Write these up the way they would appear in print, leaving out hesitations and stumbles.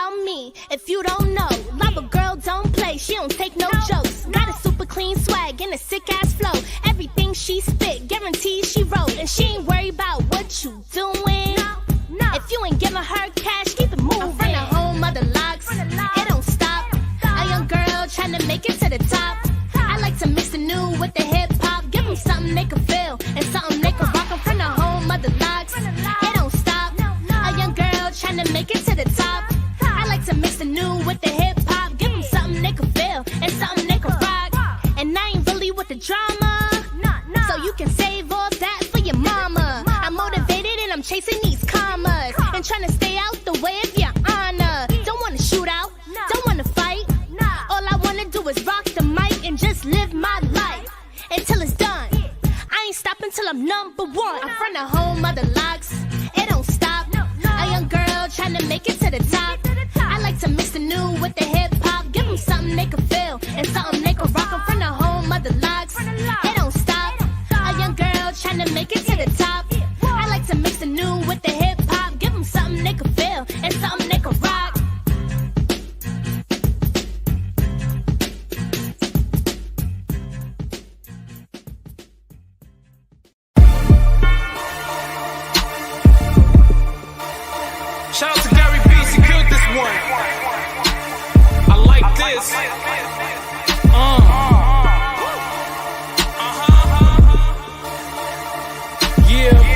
about me, if you don't know, love a girl don't play, she don't take no jokes. Got a super clean swag and a sick ass flow. Everything she spit, guaranteed she wrote. And she ain't worried about what you doing. If you ain't giving her cash, keep it moving. I'm from the home of the locks, it don't stop. A young girl trying to make it to the top. I like to mix the new with the hip hop. Give them something they can feel and something they can rock. I'm from the home of the locks, it don't stop. A young girl trying to make it to the top. I like to mix the new with the hip hop. Give them something they can feel and something they can rock. And I ain't really with the drama, so you can save all that for your mama. I'm motivated and I'm chasing these commas and trying to stay out the way of your honor. Don't wanna shoot out, don't wanna fight. All I wanna do is rock the mic and just live my life until it's done. I ain't stopping till I'm number one. I'm from the home of the locks, it don't stop. A young girl trying to make it to the top. I like to mix the new with the hip hop. Give them something they can feel and something they can rock. I'm from the home of the locks, it don't stop. A young girl trying to make it to the top. I like to mix the new with the hip hop. Give them something they can feel and something they can rock. Shout out to Gary B, secured this one. I like this. Yeah.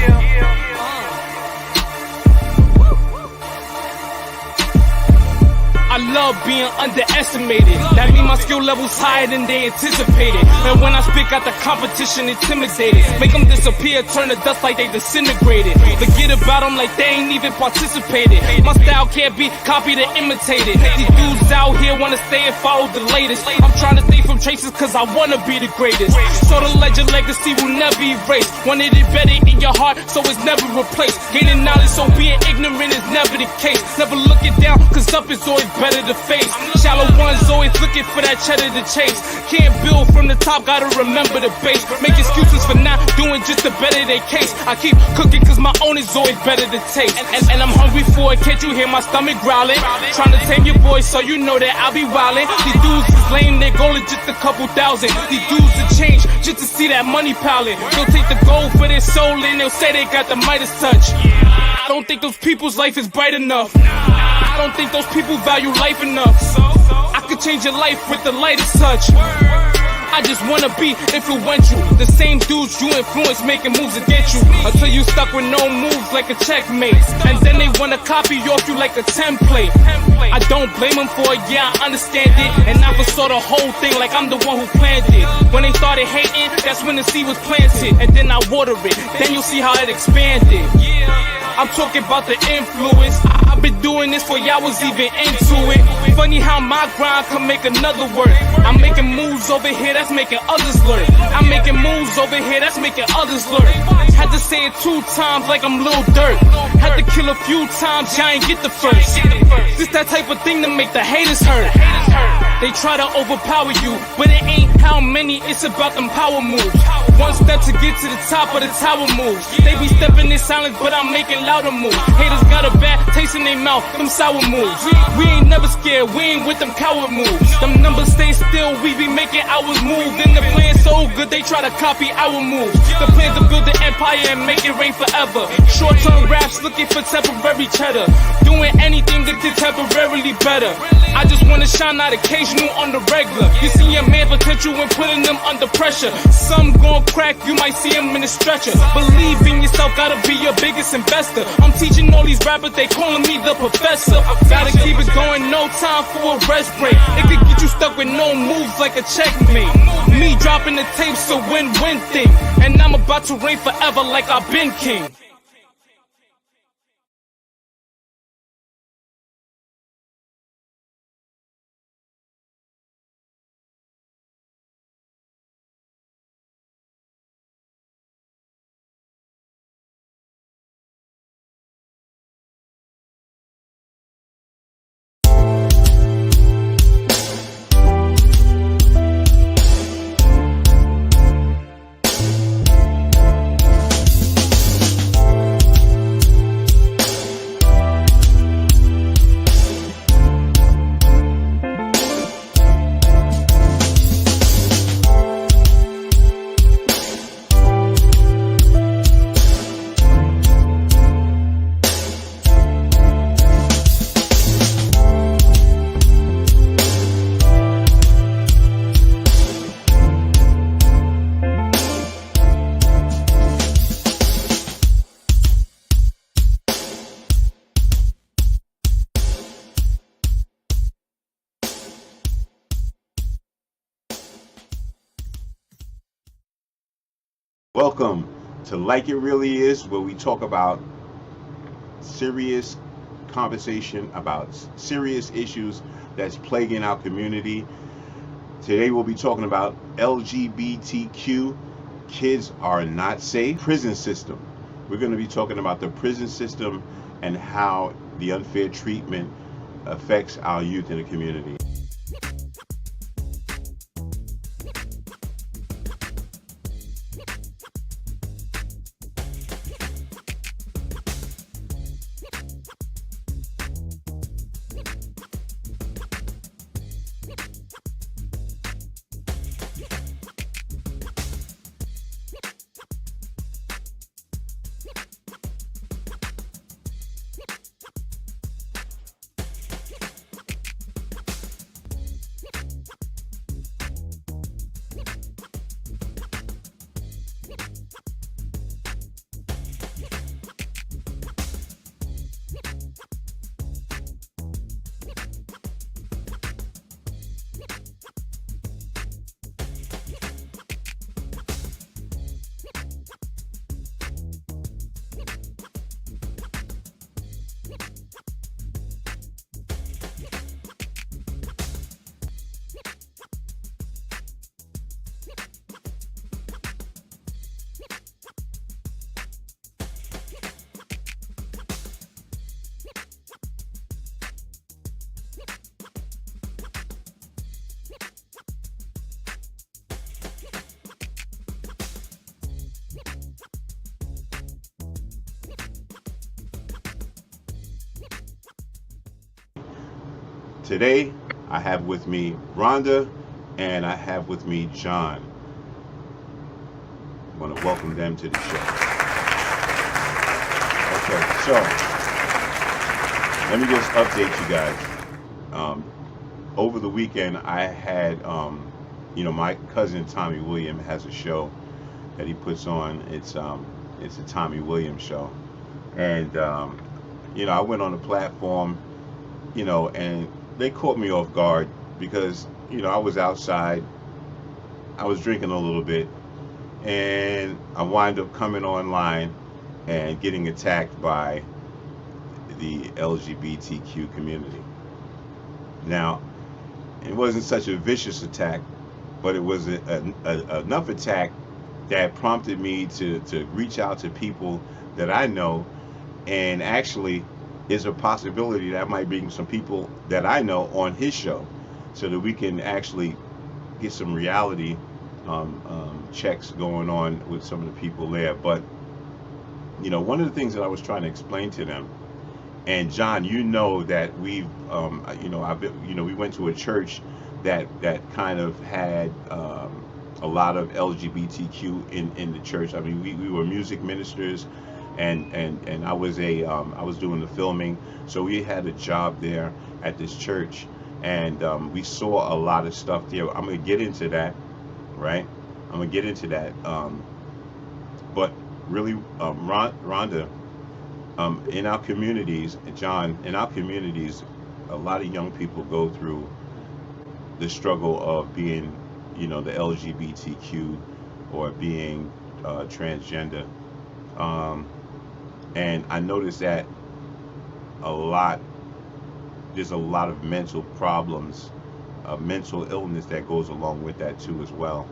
I love being underestimated. That mean my skill level's higher than they anticipated. And when I speak out, the competition intimidated. Make them disappear, turn to dust like they disintegrated. Forget about them like they ain't even participated. My style can't be copied or imitated. These dudes out here wanna stay and follow the latest. I'm trying to stay from traces cause I wanna be the greatest. So the legend legacy will never be erased. Wanted it better in your heart, so it's never replaced. Gaining knowledge, so being ignorant is never the case. Never looking down, cause up is always better to face. Shallow ones always looking for that cheddar to chase. Can't build from the top, gotta remember the base. Make excuses for not doing just to better their case. I keep cooking cause my own is always better to taste. And I'm hungry for it, can't you hear my stomach growling? Trying to tame your voice so you know that I'll be wildin'. These dudes is lame, their goal is just a couple thousand. These dudes will change just to see that money piling. They'll take the gold for their soul and they'll say they got the Midas touch. I don't think those people's life is bright enough. I don't think those people value life enough. I could change your life with the lightest touch. I just wanna be influential. The same dudes you influence making moves against you, until you stuck with no moves like a checkmate. And then they wanna copy off you like a template. I don't blame them for it, yeah, I understand it. And I foresaw the whole thing like I'm the one who planned it. When they started hating, that's when the seed was planted. And then I water it, then you'll see how it expanded. I'm talking about the influence. I've been doing this for y'all was even into it. Funny how my grind can make another work. I'm making moves over here that's making others learn. I'm making moves over here that's making others learn. Had to say it 2 times like I'm Lil Durk. Had to kill a few times, y'all ain't get the first. This that type of thing to make the haters hurt. They try to overpower you, but it ain't how many, it's about them power moves. One step to get to the top of the tower moves. They be stepping in silence, but I'm making louder moves. Haters got a bad taste in their mouth, them sour moves. We ain't never scared, we ain't with them coward moves. Them numbers stay still, we be making ours move. And the plan's so good, they try to copy our moves. The plan to build an empire and make it rain forever. Short-term raps looking for temporary cheddar. Doing anything to get temporarily better. I just wanna shine out occasional on the regular. You see a man potential when putting them under pressure. Some gon' crack, you might see him in a stretcher. Believe in yourself, gotta be your biggest investor. I'm teaching all these rappers, they calling me the professor. Gotta keep it going, no time for a rest break. It could get you stuck with no moves like a checkmate. Me dropping the tapes, a win-win thing. And I'm about to reign forever like I've been king. Welcome to Like It Really Is, where we talk about serious conversation about serious issues that's plaguing our community. Today we'll be talking about LGBTQ. Kids are not safe. Prison system. We're going to be talking about the prison system and how the unfair treatment affects our youth in the community. Today, I have with me Rhonda and I have with me John. I want to welcome them to the show. Okay, so let me just update you guys. Over the weekend, I had, my cousin Tommy Williams has a show that he puts on. It's a Tommy Williams show, and I went on the platform, and they caught me off guard because, I was outside, I was drinking a little bit, and I wind up coming online and getting attacked by the LGBTQ community. Now, it wasn't such a vicious attack, but it was enough attack that prompted me to reach out to people that I know, and actually is a possibility that I might bring some people that I know on his show so that we can actually get some reality checks going on with some of the people there. But one of the things that I was trying to explain to them, and John, that we've we went to a church that kind of had a lot of LGBTQ in the church. I mean, we were music ministers, and I was I was doing the filming, so we had a job there at this church, and we saw a lot of stuff there. I'm gonna get into that, right? I'm gonna get into that, but really, Rhonda, in our communities, John, in our communities, a lot of young people go through the struggle of being, the LGBTQ or being transgender. And I noticed that there's a lot of mental problems, mental illness that goes along with that too as well.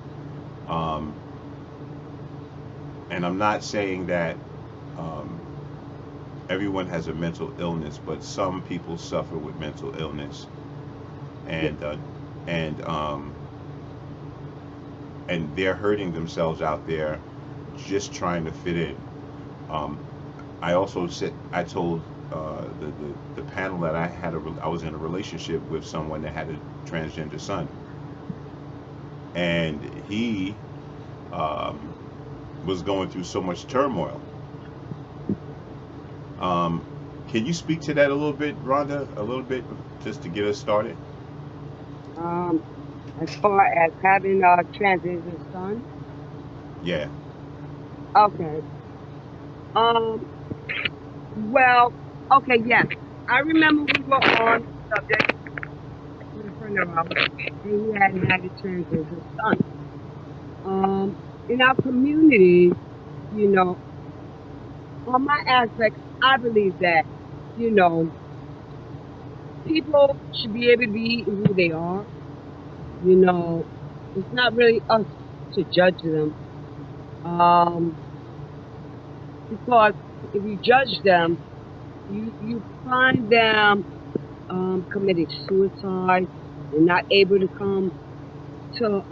And I'm not saying that everyone has a mental illness, but some people suffer with mental illness, and they're hurting themselves out there just trying to fit in. I told the panel that I was in a relationship with someone that had a transgender son, and he was going through so much turmoil. Can you speak to that a little bit, Rhonda? A little bit, just to get us started. As far as having a transition son, Yeah. okay. Well, okay, yes. I remember we were on the subject with a friend of ours, and he had a transition son. In our community, you know, on my aspect, I believe that, you know, people should be able to be who they are. You know, it's not really us to judge them. Um, because if you judge them, you find them committing suicide. They're not able to come to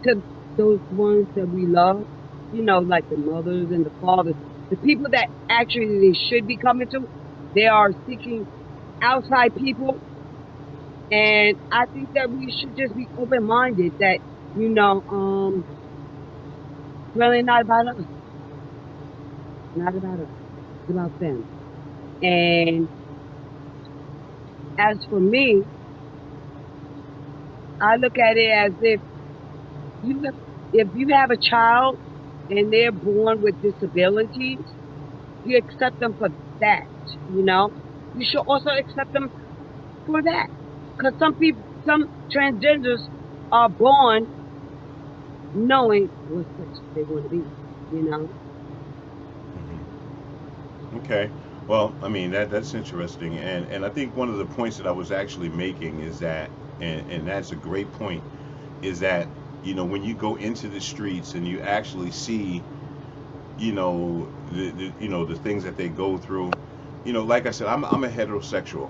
to those ones that we love, you know, like the mothers and the fathers, the people that actually they should be coming to. They are seeking outside people, and I think that we should just be open minded. That you know, it's really not about us, not about us, it's about them. And as for me, I look at it as you have, if you have a child and they're born with disabilities, you accept them for that, you know. You should also accept them for that. Because some people, some transgenders are born knowing what sex they want to be, you know. Okay. Well, I mean that's interesting, and I think one of the points that I was actually making is that, and that's a great point, is that when you go into the streets and you actually see the things that they go through, like I said, I'm a heterosexual,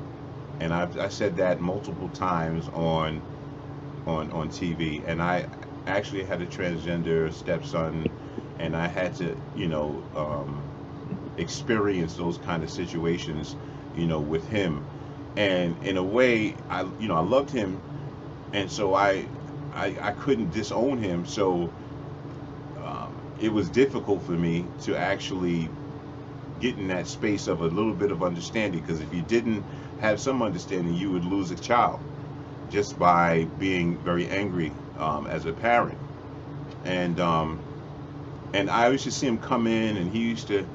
and I said that multiple times on TV, and I actually had a transgender stepson, and I had to experience those kind of situations, with him. And in a way, I loved him, and so I couldn't disown him. So it was difficult for me to actually get in that space of a little bit of understanding, because if you didn't have some understanding, you would lose a child just by being very angry as a parent. And I used to see him come in, and he used to,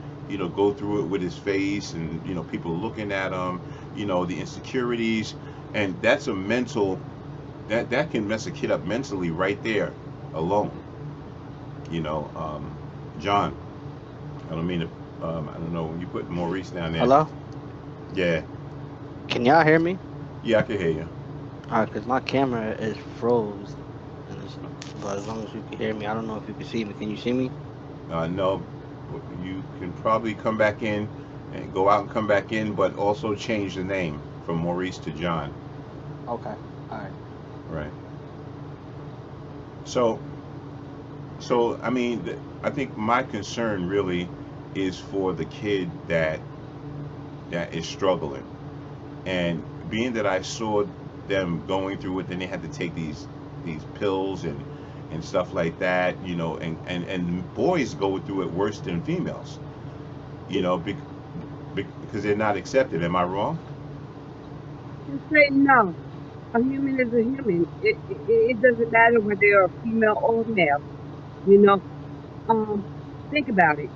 go through it with his face, and people looking at him, the insecurities, and that's a mental that can mess a kid up mentally right there alone. You know, John. I don't mean to. I don't know. You put Maurice down there. Hello? Yeah, Can y'all hear me? yeah, I can hear you. Cause my camera is froze, and but as long as you can hear me, I don't know if you can see me. Can you see me? No, you can probably come back in and go out and come back in, but also change the name from Maurice to John. Okay. All right. Right. So, I mean, I think my concern really is for the kid that is struggling, and being that I saw them going through it, then they had to take these pills and stuff like that, and boys go through it worse than females, because they're not accepted. Am I wrong? Just say no. A human is a human. It doesn't matter whether they're a female or male. You know, um, think about it.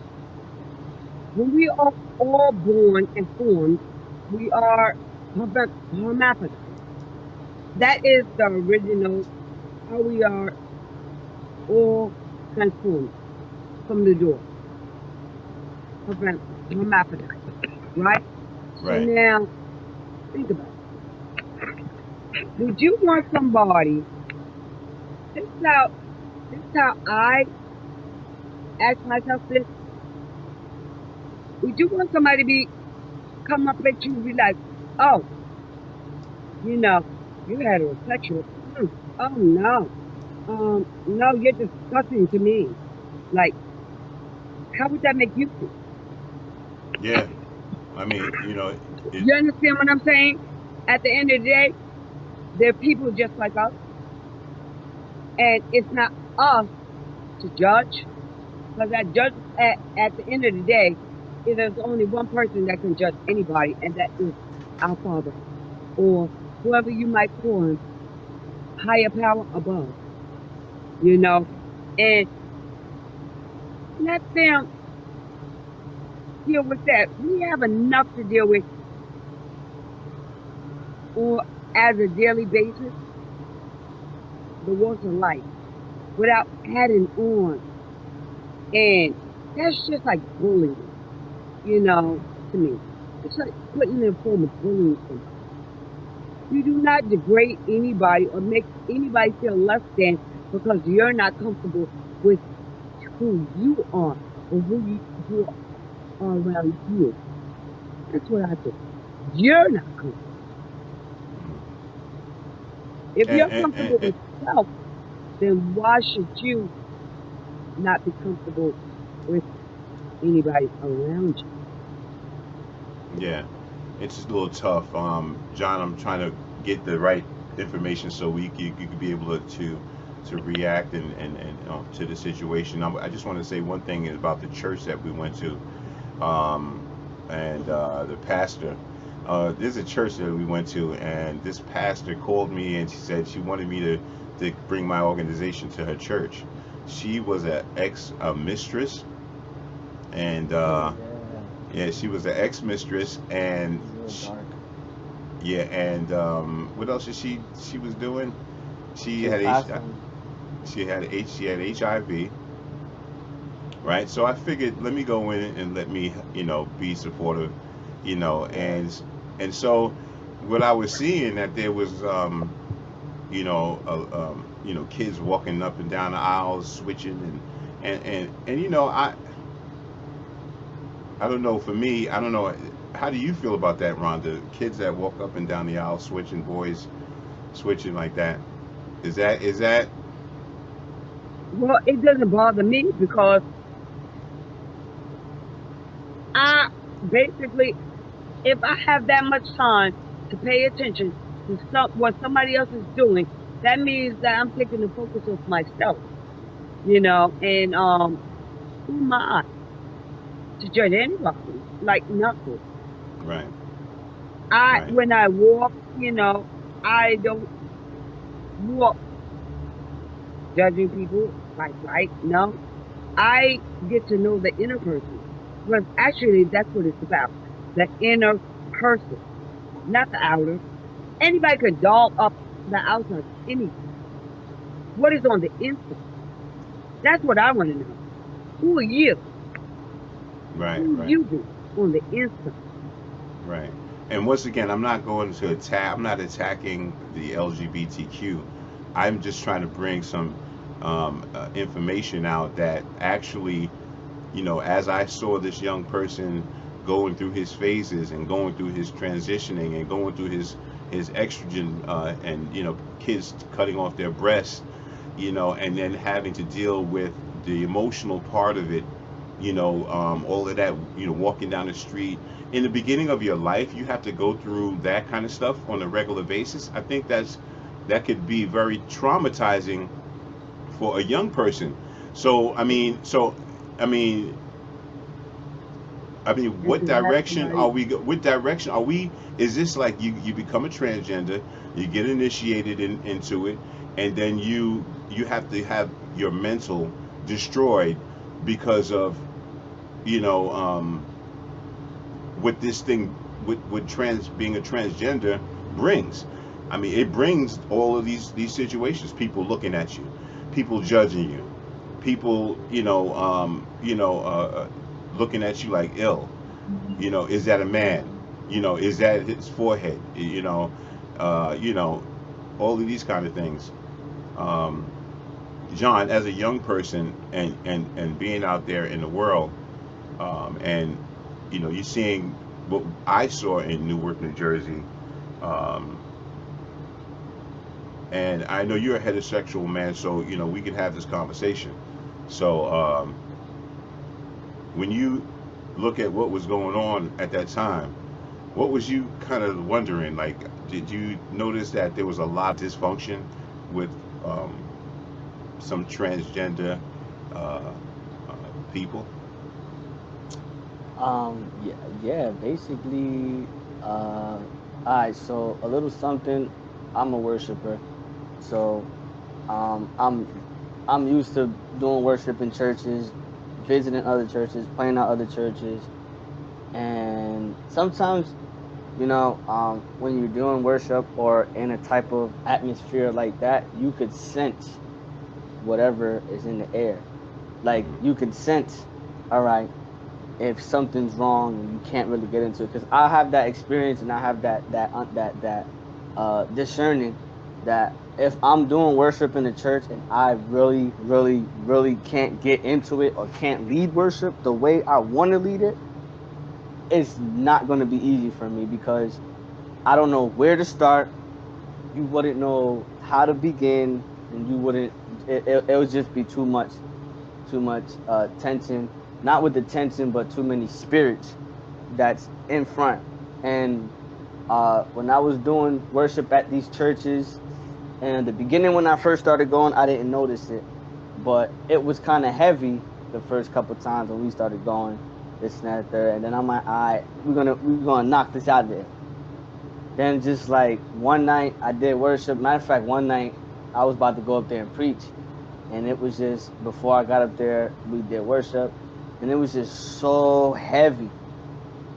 When we are all born and formed, we are hermaphrodites. That is the original how we are all transformed from the door. Hermaphrodite, right? So Right. now think about it. Would you want somebody? This is how this is how I ask myself this. Would you want somebody to be come up at you and be like, oh, you know, you heterosexual? Oh no, no, you're disgusting to me. Like, how would that make you feel? Yeah. I mean, it. You understand what I'm saying? At the end of the day, they're people just like us, and it's not us to judge. Because that judge at the end of the day, there's only one person that can judge anybody, and that is our Father, or whoever you might call him, higher power above, you know. And let them deal with that. We have enough to deal with or as a daily basis, the walks of life, without adding on And that's just like bullying, to me. It's like putting in a form of bullying somebody. You do not degrade anybody or make anybody feel less than because you're not comfortable with who you are or who are around you. That's what I think. You're not comfortable. If And you're comfortable and with yourself, then why should you not be comfortable with anybody around you? yeah, it's just a little tough. John, I'm trying to get the right information so you could be able to react and to the situation. I just want to say one thing about the church that we went to, um, and the pastor. There's a church that we went to, and this pastor called me and she said she wanted me to bring my organization to her church. She was an ex mistress, and Oh yeah, yeah, she was an ex mistress, and it's real dark. yeah, and what else is she was doing? She She was had pastoring. she had HIV, right? So I figured, let me go in and let me, be supportive, Yeah. and so what I was seeing that there was, kids walking up and down the aisles, switching, and I don't know. For me, I don't know. How do you feel about that, Rhonda? Kids that walk up and down the aisle switching, boys switching like that. Is that Well, it doesn't bother me because I basically, if I have that much time to pay attention to what somebody else is doing, that means that I'm taking the focus off myself, and who am I to judge anybody? Like nothing. right? I Right. when I walk, I don't walk judging people like right. No, I get to know the inner person. Because actually, that's what it's about. The inner person, not the outer. Anybody could doll up the outside, anything. What is on the inside? That's what I want to know. Who are you? Right. Who Right. you be on the inside? Right. And once again, I'm not going to attack. I'm not attacking the LGBTQ. I'm just trying to bring some information out that actually, as I saw this young person going through his phases and going through his transitioning and going through his estrogen, and kids cutting off their breasts, and then having to deal with the emotional part of it, all of that, walking down the street. In the beginning of your life, you have to go through that kind of stuff on a regular basis. I think that could be very traumatizing for a young person. So I mean, what Exactly direction right. are we? What direction are we? Is this like you become a transgender, you get initiated into it, and then you have to have your mental destroyed because of you know what this thing, what trans being a transgender brings. I mean, it brings all of these situations. People looking at you, people judging you, people looking at you like ill. Is that a man? Is that his forehead? You know, all of these kind of things. Um, John, as a young person and being out there in the world, and you're seeing what I saw in Newark, New Jersey, um, and I know you're a heterosexual man, so we can have this conversation. So when you look at what was going on at that time, what was you kind of wondering? Like, did you notice that there was a lot of dysfunction with um, some transgender uh, uh, people? Yeah, yeah, basically, all right, so a little something. I'm a worshiper, so um, I'm I'm used to doing worship in churches, visiting other churches, playing at other churches, and sometimes, when you're doing worship or in a type of atmosphere like that, you could sense whatever is in the air. Like you can sense, all right, if something's wrong and you can't really get into it. Because I have that experience and I have that discerning that if I'm doing worship in the church and I really, really, really can't get into it or can't lead worship the way I want to lead it, it's not going to be easy for me because I don't know where to start. You wouldn't know how to begin, and you wouldn't. It would just be too much tension. Not with the tension, but too many spirits that's in front. And when I was doing worship at these churches, and the beginning when I first started going, I didn't notice it, but it was kind of heavy the first couple times when we started going this and that there. And then I'm like, all right, we're gonna knock this out of there. Then just like one night I did worship. Matter of fact, one night I was about to go up there and preach, and it was just before I got up there, we did worship, and it was just so heavy,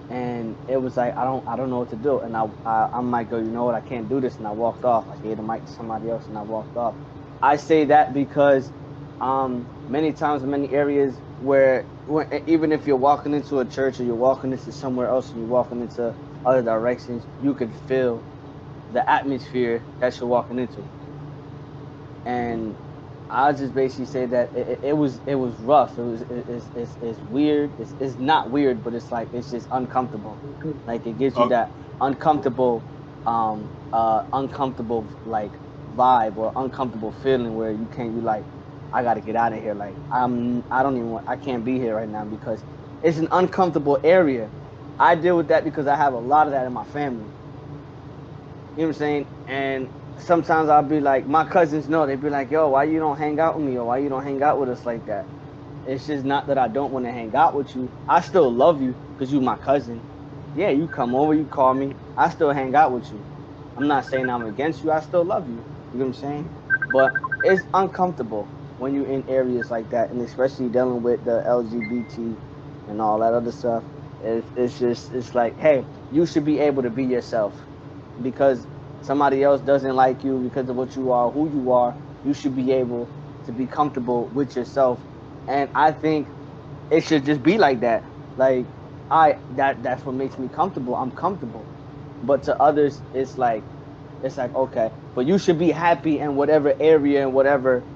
and it was like I don't know what to do, and I'm like, you know what, I can't do this, and I walked off. I gave the mic to somebody else, and I walked off. I say that because many times in many areas where even if you're walking into a church or you're walking into somewhere else and you're walking into other directions, you could feel the atmosphere that you're walking into. And I just basically say that it was rough. It's weird. It's not weird, but it's like it's just uncomfortable. Like it gives you Okay. that uncomfortable like vibe or uncomfortable feeling where you can't be like, I gotta get out of here. Like I don't even want, I can't be here right now because it's an uncomfortable area. I deal with that because I have a lot of that in my family. You know what I'm saying? And sometimes I'll be like, my cousins know, they'd be like, yo, why you don't hang out with me, or why you don't hang out with us like that? It's just not that I don't want to hang out with you. I still love you because you my cousin. Yeah, you come over, you call me. I still hang out with you. I'm not saying I'm against you. I still love you. You know what I'm saying? But it's uncomfortable when you're in areas like that, and especially dealing with the LGBT and all that other stuff. It's just, it's like, hey, you should be able to be yourself because somebody else doesn't like you because of what you are, who you are. You should be able to be comfortable with yourself. And I think it should just be like that. Like that's what makes me comfortable. I'm comfortable. But to others, it's like okay, but you should be happy in whatever area and whatever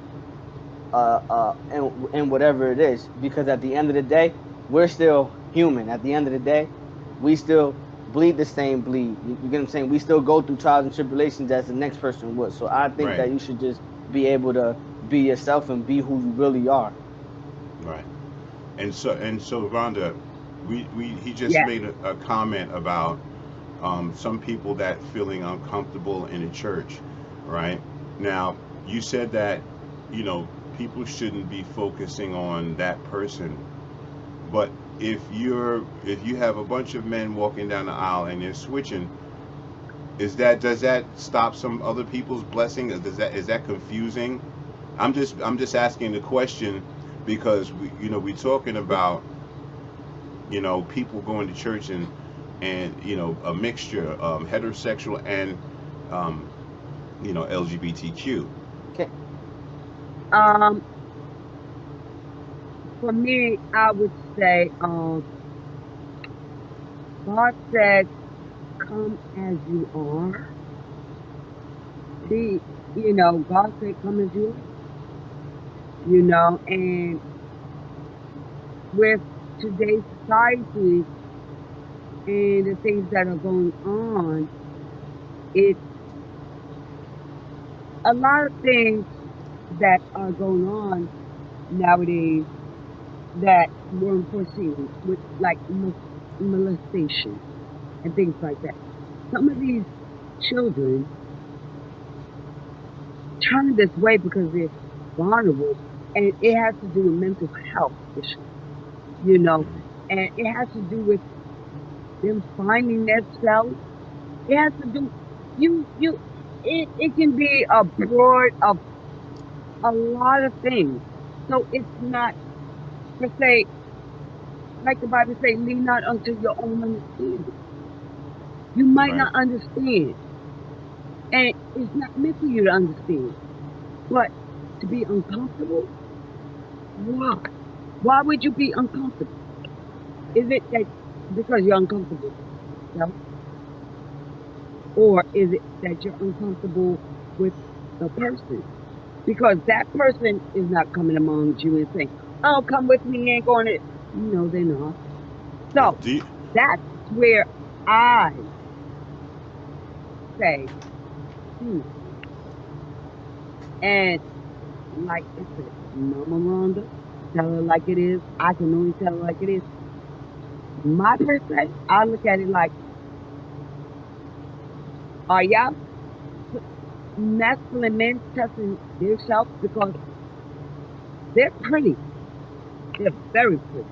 and whatever it is, because at the end of the day, we're still human. At the end of the day, we still bleed the same bleed. You get what I'm saying? We still go through trials and tribulations as the next person would. So I think Right. that you should just be able to be yourself and be who you really are. Right. And so Rhonda, we he just Yeah. made a comment about some people that feeling uncomfortable in a church, right? Now, you said that, you know, people shouldn't be focusing on that person, but if you have a bunch of men walking down the aisle and they're switching, does that stop some other people's blessing? Is that confusing? I'm just asking the question because we're talking about people going to church and a mixture heterosexual and um, LGBTQ. Okay. Um, for me, I would say, God said, "Come as you are." Be, God said, "Come as you are." And with today's society and the things that are going on, it's a lot of things that are going on nowadays that weren't foreseen, with like molestation and things like that. Some of these children turn this way because they're vulnerable, and it has to do with mental health issues, you know, Hmm. and it has to do with them finding themselves. It has to do you. It can be a broad of a lot of things. So it's not per se like the Bible say, lean not unto your own understanding. You might Right. not understand, and it's not meant for you to understand. But to be uncomfortable, Why? Why would you be uncomfortable? Is it that because you're uncomfortable with yourself, or is it that you're uncomfortable with the person? Because that person is not coming among you and saying, "Oh, come with me, ain't going to." No, they're not. So Do you, that's where I say, hmm. And like I said, Mama Rhonda, tell her like it is. I can only tell her like it is. My perspective, I look at it like, are y'all masculine men testing themselves because they're pretty. They're very pretty.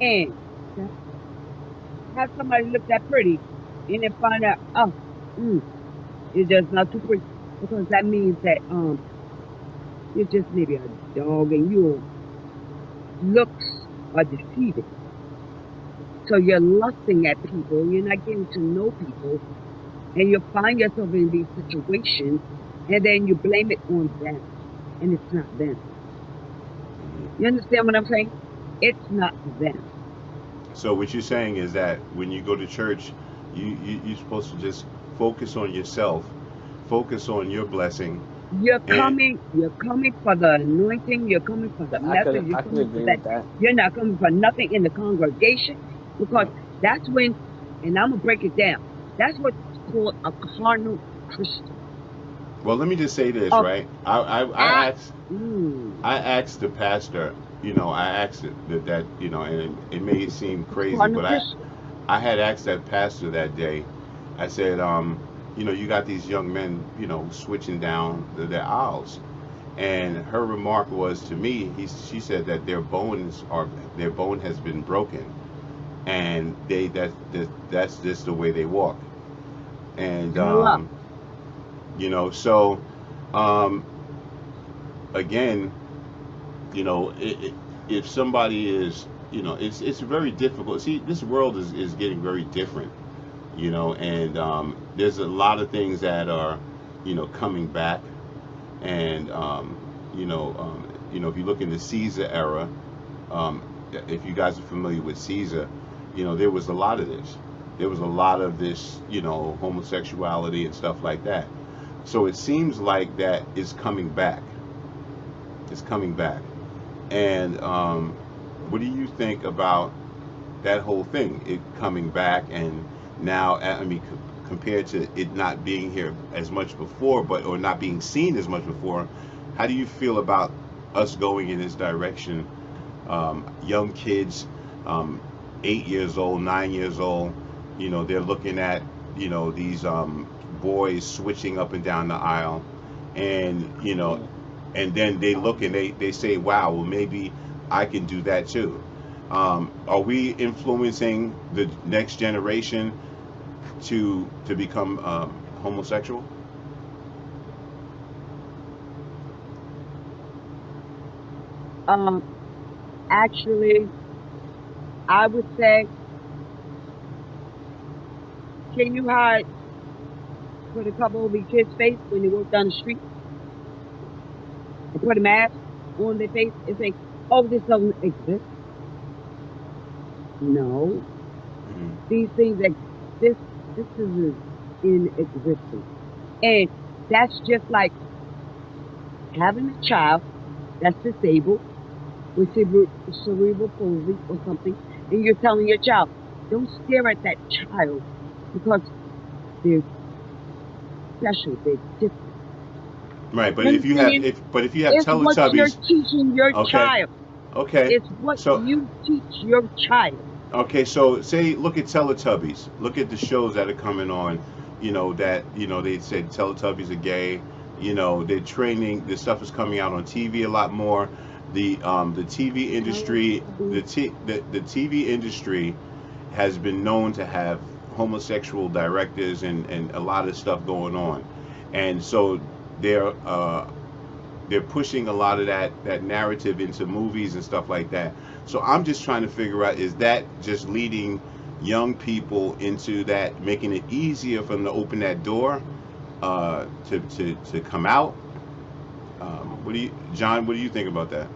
And to have somebody look that pretty and then find out, oh, mm, you're just not too pretty. Because that means that you're just maybe a dog and your looks are deceiving. So you're lusting at people, you're not getting to know people, and you find yourself in these situations, and then you blame it on them, and it's not them. You understand what I'm saying? It's not them. so what you're saying is that when you go to church, you're supposed to just focus on yourself, focus on your blessing, and You're coming for the anointing, you're coming for the message, you're I could coming for agree that. with that. You're not coming for nothing in the congregation because uh, that's when, and I'm gonna break it down. That's what's called a carnal Christian. well, let me just say this, A, right? I a, asked mm, I asked the pastor, I asked that and it may seem crazy, carnal but Christian. I had asked that pastor that day. I said, you got these young men, switching down the aisles, and her remark was to me, she said that their bone has been broken, and that's just the way they walk, and Hello. so um, again, if somebody is, it's very difficult. See, this world is getting very different, and there's a lot of things that are, coming back, and if you look in the Caesar era, um, if you guys are familiar with Caesar, there was a lot of this. There was a lot of this, homosexuality and stuff like that. So it seems like that is coming back. It's coming back. And what do you think about that whole thing, it coming back, and now, I mean, compared to it not being here as much before, or not being seen as much before, how do you feel about us going in this direction? Young kids, um, 8 years old, 9 years old, they're looking at, these boys switching up and down the aisle, and Yeah. and then they look and Um, they say, wow, well, maybe I can do that too. Are we influencing the next generation to become homosexual? Um, Actually, I would say, can you hide, put a cover over your kid's face when they walk down the street and put a mask on their face and say, oh, this doesn't exist? No. Hmm. These things exist. This is in existence. And that's just like having a child that's disabled with cerebral palsy or something, and you're telling your child, don't stare at that child because they're special, they're different. Right, You understand? but if you have It's what you're Teletubbies, teaching your okay, child. okay, It's what so you teach your child. okay, so say look at Teletubbies, look at the shows that are coming on, that they said Teletubbies are gay, they're training. This stuff is coming out on TV a lot more. The TV industry, Teletubbies. the TV industry has been known to have homosexual directors and a lot of stuff going on, and so they're uh, they're pushing a lot of that narrative into movies and stuff like that. So I'm just trying to figure out, is that just leading young people into that, making it easier for them to open that door to come out, John? What do you think about that?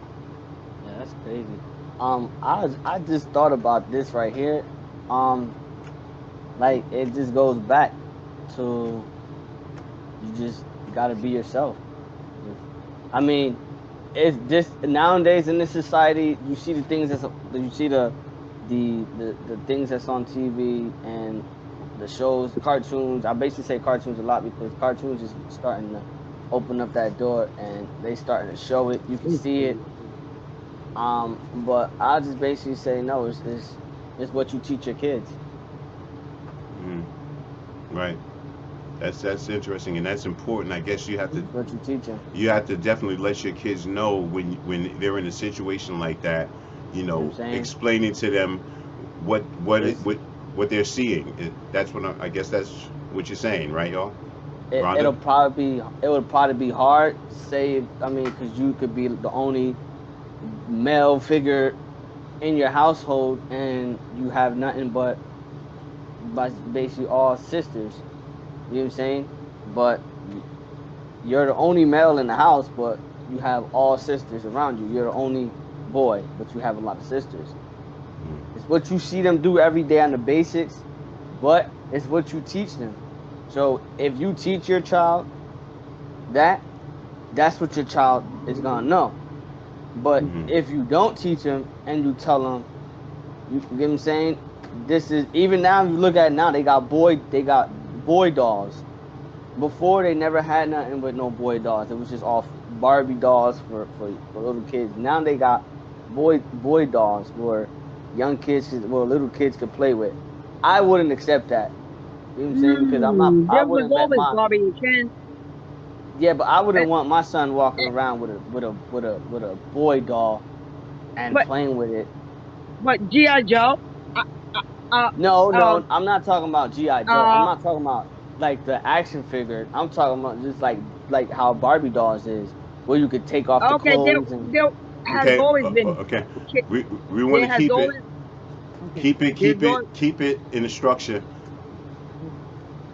Yeah, that's crazy. I just thought about this right here. Um, like it just goes back to you just gotta be yourself. I mean, it's just nowadays in this society, you see the things you see the things that's on TV and the shows, cartoons. I basically say cartoons a lot because cartoons is starting to open up that door and they starting to show it. You can see it. But I just basically say no. It's what you teach your kids. Mm, right. That's interesting, and that's important. I guess It's what you teach them. you have to definitely let your kids know when they're in a situation like that. You You know what know, I'm saying? explaining to them what what it, It's what they're seeing. That's what I guess that's what you're saying, right, y'all? Rhonda? it would probably be hard. Say, I mean, because you could be the only male figure in your household and you have nothing but basically all sisters. You know what I'm saying? But you're the only male in the house, but you have all sisters around you. You're the only boy, but you have a lot of sisters. It's what you see them do every day on the basics, but it's what you teach them. So if you teach your child that, that's what your child is gonna know. But Mm-hmm. if you don't teach them and you tell them, you get what I'm saying? This is even now. If you look at it now, they got boy dolls. Before they never had nothing but no boy dolls. It was just all Barbie dolls for little kids. Now they got boy dolls where little kids could play with. I wouldn't accept that. You know what I'm saying? Because I There was wouldn't let always my Barbie and Ken. yeah, but I eh, wouldn't want my son walking eh, around with a boy doll and But playing with it. G.I. Joe, uh, uh, No, um, no, I'm not talking about GI Joe. I'm uh, not talking about like the action figure. I'm talking about just like how Barbie dolls is, where you could take off the okay, clothes and there has Okay. always been, Okay. ki- We want there to has keep it always, okay, there's always, keep it in the structure.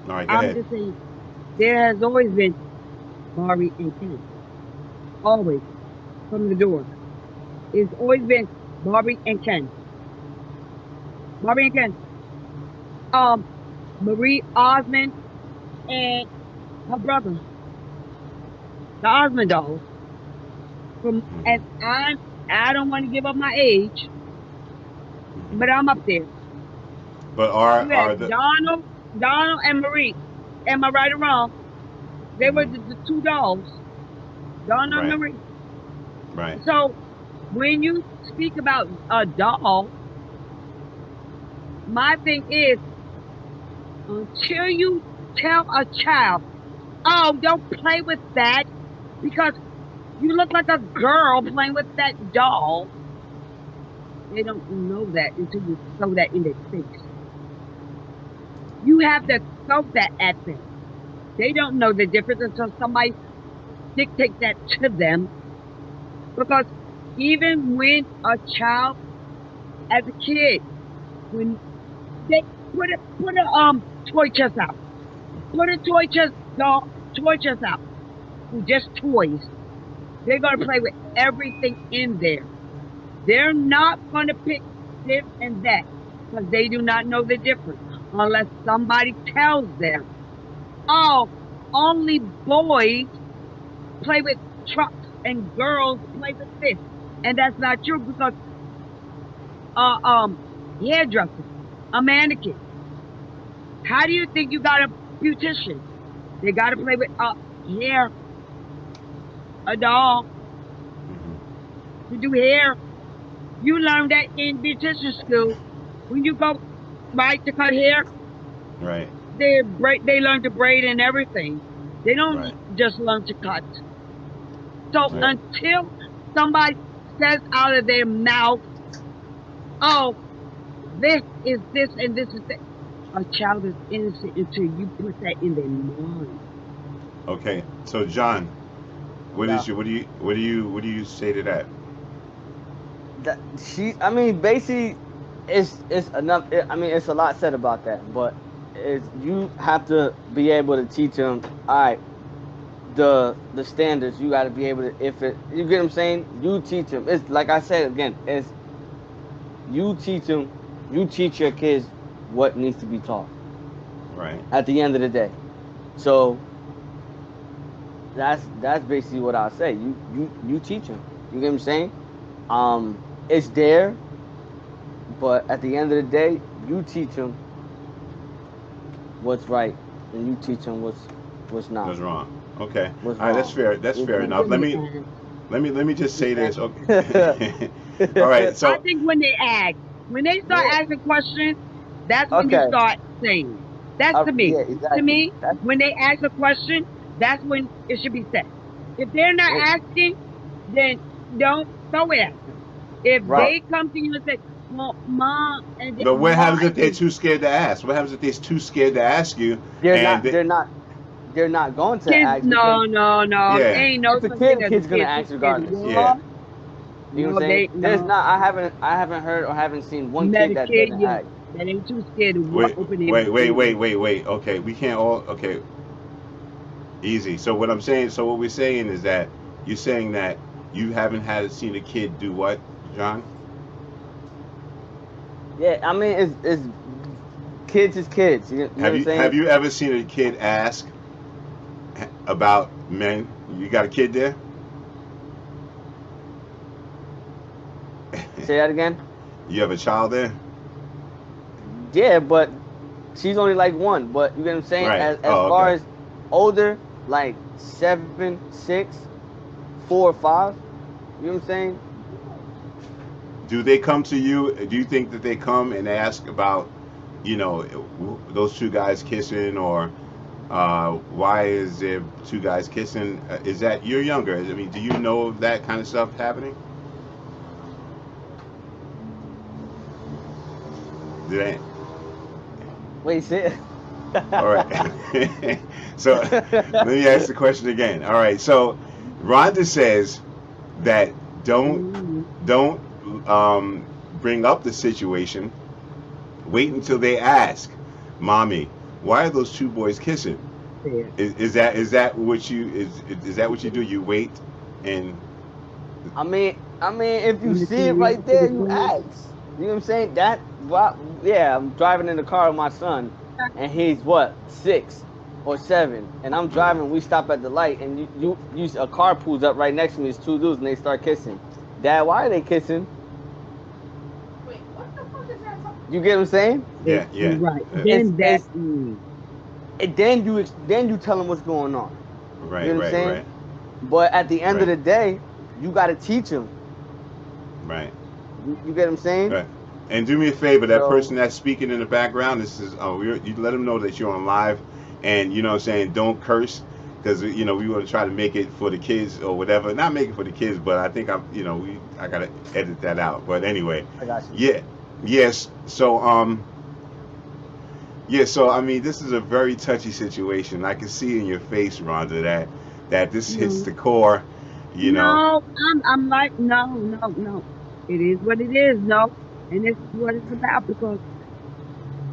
All right. Go I'm ahead. just saying, there has always been Barbie and Ken. Always, from the door. It's always been Barbie and Ken. Barbie and Ken. Um, Marie Osmond and her brother, the Osmond dolls. And Hmm. I don't want to give up my age, but I'm up there. But You are had the Donald and Marie. Am I right or wrong? They were Mhm. the two dolls, Donald and Right, Marie. right. So when you speak about a doll, my thing is until you tell a child, oh, don't play with that because you look like a girl playing with that doll. They don't know that until you throw that in their face. You have to throw that at them. They don't know the difference until somebody dictates that to them. Because even when a child, as a kid, when they put a toy chest out, put a toy chest out with just toys, they're gonna play with everything in there. They're not gonna pick this and that because they do not know the difference unless somebody tells them, oh, only boys play with trucks and girls play with this. And that's not true because uh um hairdresser, a mannequin. How do you think you got a beautician? They gotta play with hair, a doll Hmm. to do hair. You learn that in beautician school. When you go right to cut hair, Right, they learn to braid and everything. They don't right, just learn to cut. So right. until somebody says out of their mouth, oh, this is this and this is that. A child is innocent until you put that in their mind. Okay. So John, yeah. what do you say to that? I mean, basically, it's enough. I mean, it's a lot said about that, but it's you have to be able to teach them. All right, the standards. You got to be able to, if it, you get what I'm saying, you teach them. It's like I said again, it's you teach them, you teach your kids what needs to be taught Right. at the end of the day. So that's basically what I say. You teach them. You get what I'm saying? It's there, but at the end of the day, you teach them what's right, and you teach them what's not. What's wrong? Okay. What's All right. That's wrong. fair. That's fair enough. Let me just say this. Okay. Okay. All right. So I think when they start asking questions, that's when you Okay. start saying. That's to me. Yeah, exactly. To me, That's- when they ask a question, that's when it should be said. If they're not Yeah. asking, then don't ask them. If Right. they come to you and say, "Well, Mom," and but what happens if they're they too scared to ask? What happens if they're too scared to ask you? They're and they're not going to kids, ask. no, Yeah. there ain't no It's a such kid, thing as kid's a gonna kid ask too scared to regardless. walk. Yeah. You know No, what I'm saying? There's no. not. I haven't heard or haven't seen one Met kid a that kid doesn't yet ask. that ain't too scared to Wait, open their wait. Okay, we can't all. Okay, easy. So what we're saying is that you're saying that you haven't seen a kid do what, John? Yeah, I mean it's kids is kids. You know what I'm saying? Have you ever seen a kid ask about men? You got a kid there? Say that again? You have a child there? Yeah, but she's only like one. But you get what I'm saying? Right. As Oh, far okay. as older, like 7, 6, 4, 5. You know what I'm saying? Do they come to you? Do you think that they come and ask about, those two guys kissing, or why is there two guys kissing? Is that, you're younger? I mean, do you know of that kind of stuff happening? Do they? Wait, say it. All right. So let me ask the question again. All right. So Rhonda says that don't bring up the situation. Wait until they ask, "Mommy, why are those two boys kissing?" Yeah. Is that what you do? You wait and I mean, if you see it right there, you ask. You know what I'm saying? Yeah, I'm driving in the car with my son, and he's what, 6 or 7, and I'm driving. We stop at the light, and a car pulls up right next to me. It's two dudes, and they start kissing. Dad, why are they kissing? Wait, what the fuck is that talking? You get what I'm saying? yeah. Right. It's- Then And then you tell them what's going on. Right, You know what I'm saying? right, But at the end of Right. the day, you got to teach them. right. You get what I'm saying? Right. And do me a favor, that So- person that's speaking in the background, this is you let them know that you're on live, and you know what I'm saying, don't curse, because we want to try to make it for the kids or whatever. Not make it for the kids, but I think I gotta edit that out. But anyway, I got you. yeah, yes. So so I mean, this is a very touchy situation. I can see in your face, Rhonda, that this hits the core. No, I'm like, no. It is what it is, no. And this is what it's about, because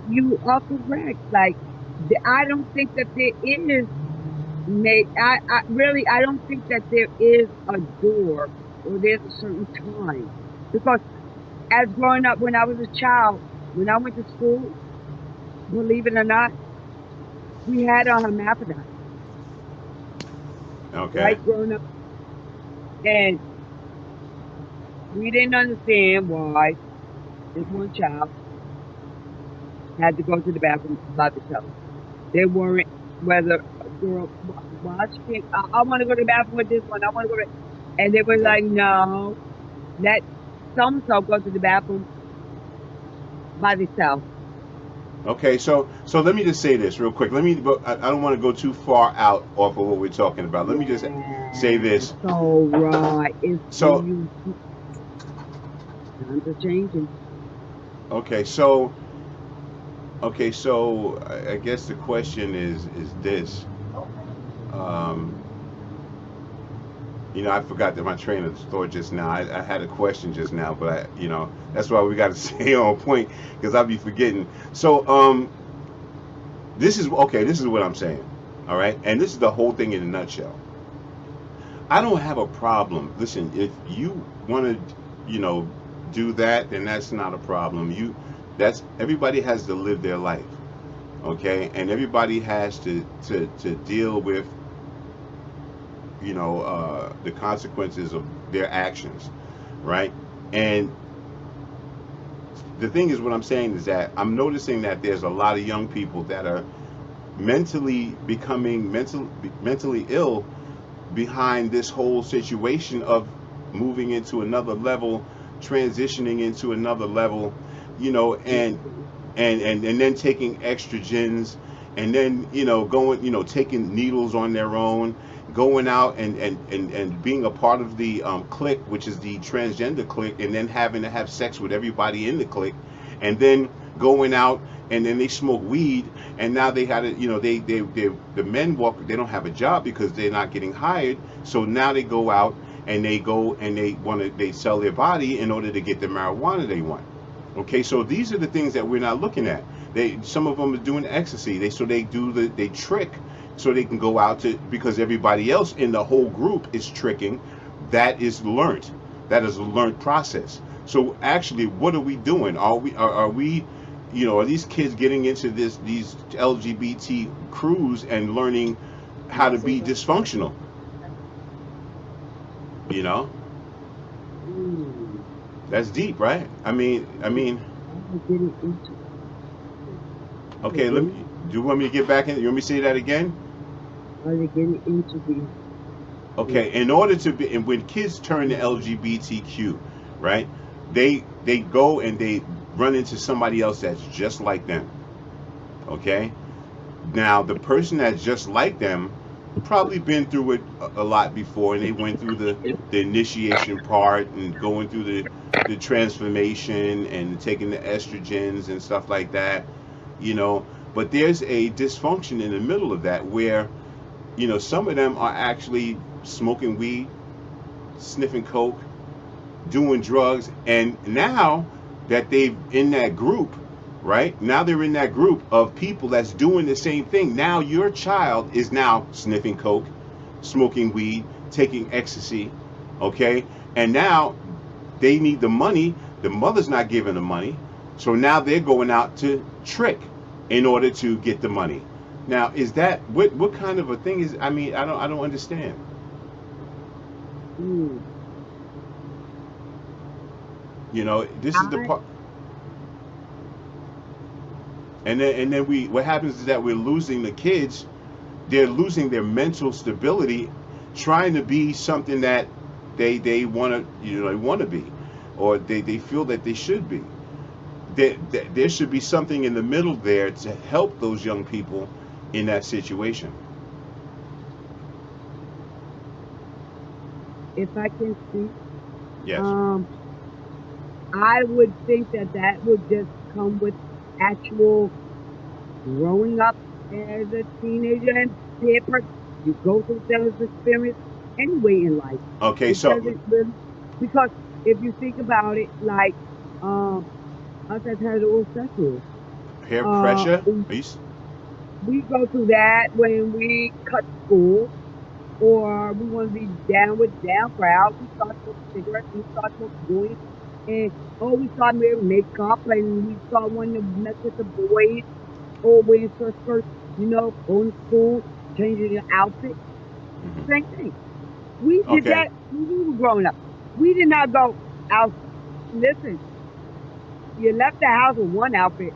you are correct. Like, I don't think that there is, I don't think that there is a door or there's a certain time. Because as growing up, when I was a child, when I went to school, believe it or not, we had a hermaphrodite, Okay. right, growing up. And we didn't understand why this one child had to go to the bathroom by themselves. They weren't, whether a girl, why she can't, I want to go to the bathroom with this one, I want to go to, and they were Okay. like, no, let so-and-so go to the bathroom by themselves. Okay, so let me just say this real quick. I don't want to go too far out off of what we're talking about. Let me just say this. So, right, it's So- times are changing. Okay, so I guess the question is this. I forgot that my train of thought just now. I had a question just now, but that's why we got to stay on point, because I'll be forgetting. So this is what I'm saying. All right, and this is the whole thing in a nutshell. I don't have a problem. Listen, if you want to, do that, then that's not a problem. That's everybody has to live their life, okay, and everybody has to deal with, the consequences of their actions, right? And the thing is, what I'm saying is that I'm noticing that there's a lot of young people that are becoming mentally ill behind this whole situation of moving into another level, transitioning into another level, and and then taking estrogens, and then going, taking needles on their own, going out and being a part of the clique, which is the transgender clique, and then having to have sex with everybody in the clique, and then going out and then they smoke weed, and now they had to, they the men walk, they don't have a job because they're not getting hired, so now they go out and they sell their body in order to get the marijuana they want. Okay, so these are the things that we're not looking at. Some of them are doing ecstasy. They trick so they can go out to, because everybody else in the whole group is tricking. That is learned. That is a learned process. So actually, what are we doing? Are we are these kids getting into these LGBT crews and learning how to be dysfunctional? You know, Mm. that's deep, right? I'm getting into Okay, the do you want me to get back in? You want me to say that again? are they getting into the Okay, in order to be, and when kids turn to LGBTQ, right? They go and they run into somebody else that's just like them. Okay, now the person that's just like them probably been through it a lot before, and they went through the initiation part and going through the transformation and taking the estrogens and stuff like that. You know, but there's a dysfunction in the middle of that where some of them are actually smoking weed, sniffing coke, doing drugs, and now that they've in that group, right? Now they're in that group of people that's doing the same thing. Now your child is now sniffing coke, smoking weed, taking ecstasy, okay? And now they need the money. The mother's not giving the money. So now they're going out to trick in order to get the money. Now, is that what kind of a thing is? I don't understand. mm, This is the I part, and then what happens is that we're losing the kids. They're losing their mental stability, trying to be something that they want to they want to be, or they feel that they should be. There should be something in the middle there to help those young people in that situation. if I can speak, Yes. um, I would think that that would just come with actual growing up as a teenager and peer pressure. You go through those experience anyway in life. Okay. It So doesn't really, because if you think about it, like um, us as heterosexuals, peer pressure. we Are you, go through that when we cut school or we want to be down with down crowd. We start smoking cigarettes, we start smoking joints, and we start wearing makeup, and we start wanting to mess with the boys or wearing short skirts, going to school, changing your outfit. Same thing. We did okay. that when we were growing up. We did not go out. Listen, you left the house with one outfit,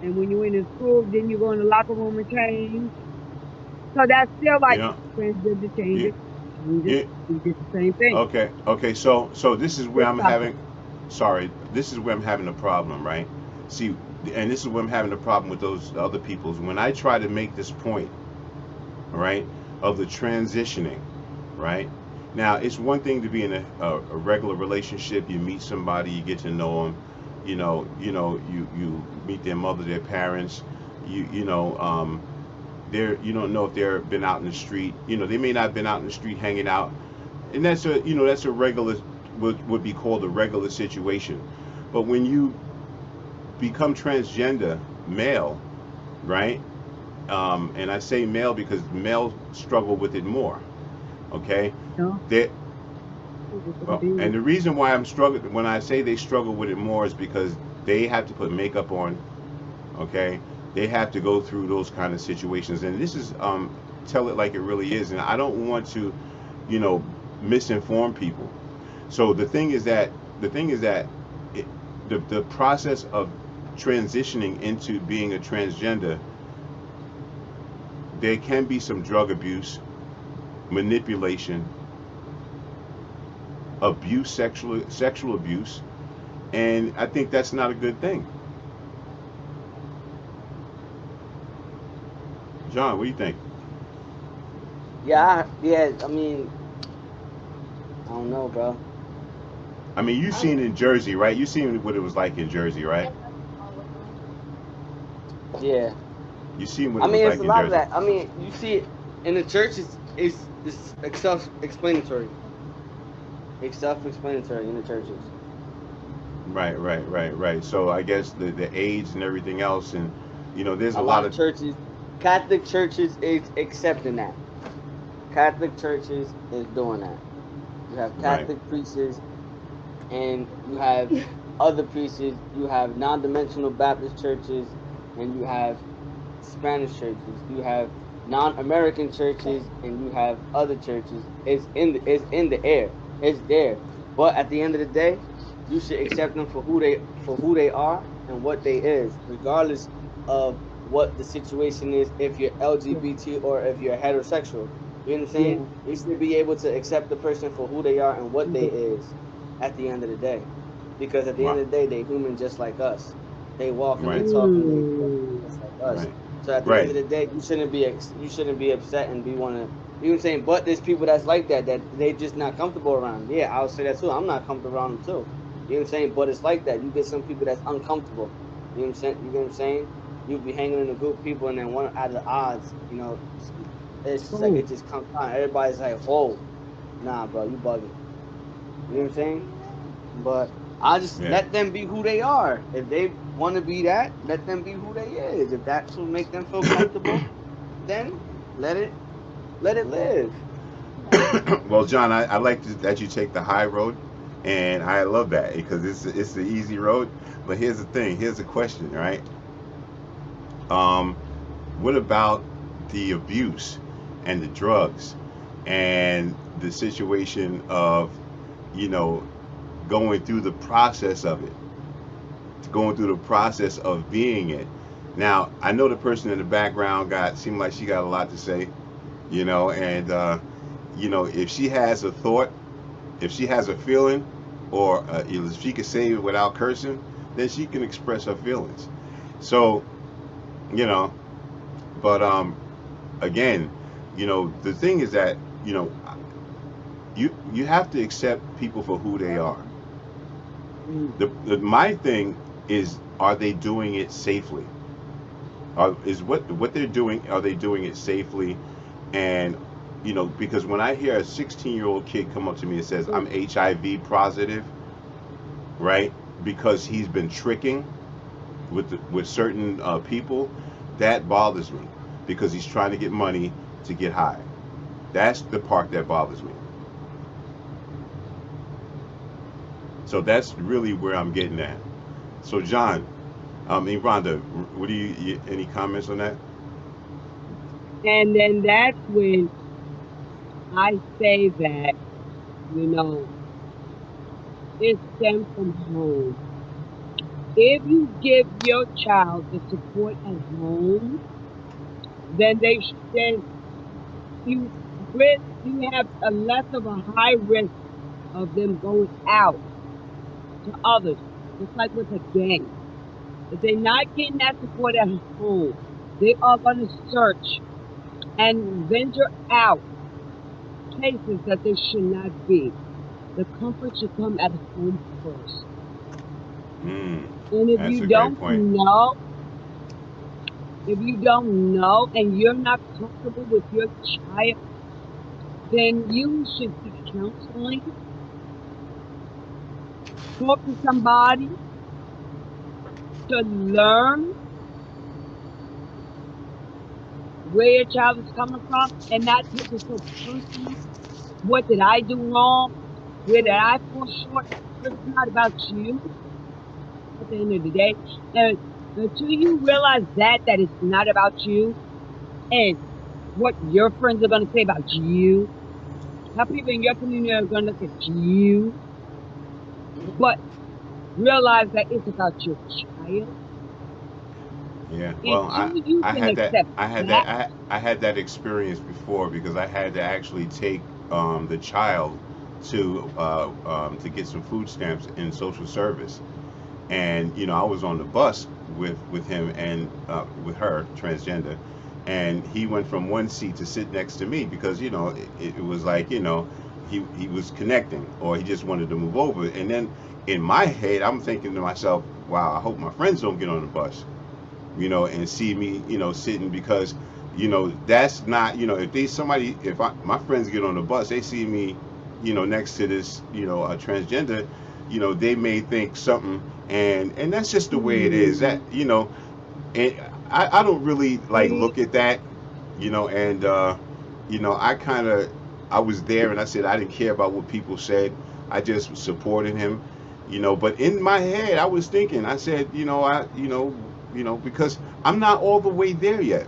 and when you went to school, then you go in the locker room and change. So that's still You like know. transgender You, changes. Changes. you, We did the same thing. okay. Okay. So this is where Just I'm process. having. Sorry. This is where I'm having a problem, right? See, and this is where I'm having a problem with those other people's. When I try to make this point, right, of the transitioning, right? Now, it's one thing to be in a regular relationship. You meet somebody, you get to know them. You meet their mother, their parents. You don't know if they're been out in the street. They may not have been out in the street hanging out, and that's a regular, would be called a regular situation. But when you become transgender male, right? And I say male because males struggle with it more. Okay, No, they it's gonna well, be and the reason why I'm struggling when I say they struggle with it more is because they have to put makeup on. Okay, they have to go through those kind of situations, and this is tell it like it really is, and I don't want to, you know, misinform people. So the thing is that it, the process of transitioning into being a transgender, there can be some drug abuse, manipulation, abuse, sexual abuse, and I think that's not a good thing. John, what do you think? Yeah. I mean, I don't know, bro. I mean, you I seen in Jersey, right? You seen what it was like in Jersey, right? Yeah. You seen what I it was mean, it's like a in lot of Jersey. that. I mean, you see it in the church. It's self-explanatory. It's self-explanatory in the churches. Right. So I guess the age and everything else, and there's a A lot lot of of churches, Catholic churches, is accepting that. Catholic churches is doing that. You have right, Catholic priests, and you have other priests. You have non-dimensional Baptist churches, and you have Spanish churches. You have non-American churches, and you have other churches. It's in the air. It's there. But at the end of the day, you should accept them for who they are and what they is, regardless of what the situation is. If you're yeah, LGBT or if you're heterosexual, you know what I'm saying? yeah, You should be able to accept the person for who they are and what they yeah. is at the end of the day, because at the end right, of the day, they human just like us. They walk and they right, talk and they Mm. just like us. right, So at the end right, of the day, you shouldn't be upset and be wanna, you know what I'm saying. But there's people that's like that, that they just not comfortable around. Yeah, I'll say that too. I'm not comfortable around them too. You know what I'm saying. But it's like that. You get some people that's uncomfortable. You know what I'm saying. You get what I'm saying. You'll be hanging in a group of people, and then one out of the odds, it's just like Oh, it just comes on. Everybody's like, "Whoa, nah, bro, you bugging." You know what I'm saying? But I just yeah. let them be who they are. If they want to be that, let them be who they is. If that's what make them feel comfortable, then let it let it live. Well, John, I like that you take the high road, and I love that because it's the easy road. But here's the thing. Here's the question, right? Um, what about the abuse and the drugs and the situation of you know going through the process of it, going through the process of being it? Now, I know the person in the background got seemed like she got a lot to say, and if she has a thought, if she has a feeling, or if she can say it without cursing, then she can express her feelings. So, you know, but again, the thing is that you know, you have to accept people for who they are. mm. My thing is, are they doing it safely? Is what they're doing? Are they doing it safely? And because when I hear a 16-year-old kid come up to me and says I'm HIV positive, right? Because he's been tricking with certain people, that bothers me because he's trying to get money to get high. That's the part that bothers me. So that's really where I'm getting at. So John, Rhonda, what do any comments on that? And then that's when I say that, you know, it stems from home. If you give your child the support at home, then then you have a less of a high risk of them going out to others. Just like with a gang. If they're not getting that support at home, they are going to search and venture out places that they should not be. The comfort should come at home first. Mm, And if that's you a great don't point. know, if you don't know and you're not comfortable with your child, then you should seek counseling, talk to somebody to learn where your child is coming from and not take it so personal. What did I do wrong? Where did I fall short? Because it's not about you at the end of the day. And until you realize that it's not about you and what your friends are going to say about you, how people in your community are going to look at you, but realize that it's about your child. Yeah, well, Until you I can had that accept I had that, that I had that experience before because I had to actually take the child to get some food stamps in social service, and I was on the bus with him and with her transgender, and he went from one seat to sit next to me because it was like he was connecting or he just wanted to move over, and then in my head I'm thinking to myself, wow, I hope my friends don't get on the bus and see me, sitting because, that's not, if they somebody, if my friends get on the bus, they see me, next to this, a transgender, they may think something, and that's just the way it is. That, and I don't really like see, look at that, and I was there and I said I didn't care about what people said. I just supported him, but in my head I was thinking, I said, because I'm not all the way there yet,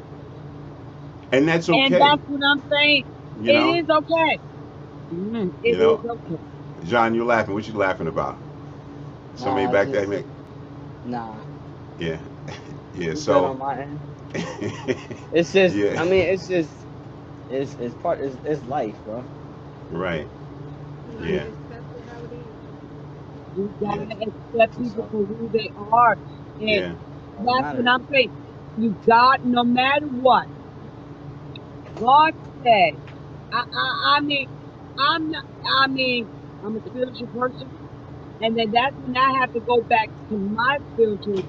and that's and okay. that's what I'm saying. You It know, is okay. you It is know, okay. John, you're laughing. What you laughing about? Somebody Nah, back there, just make nah. yeah, yeah. You good So, on my end? It's just, yeah, I mean, it's just, it's part, it's life, bro. right, You yeah, gotta accept it how it is. You yeah, gotta accept What's people up? for who they are. And yeah, All that that's what matters. I'm saying. You got, no matter what, God said, I mean, I'm not, I mean, I'm a spiritual person. And then that's when I have to go back to my spiritual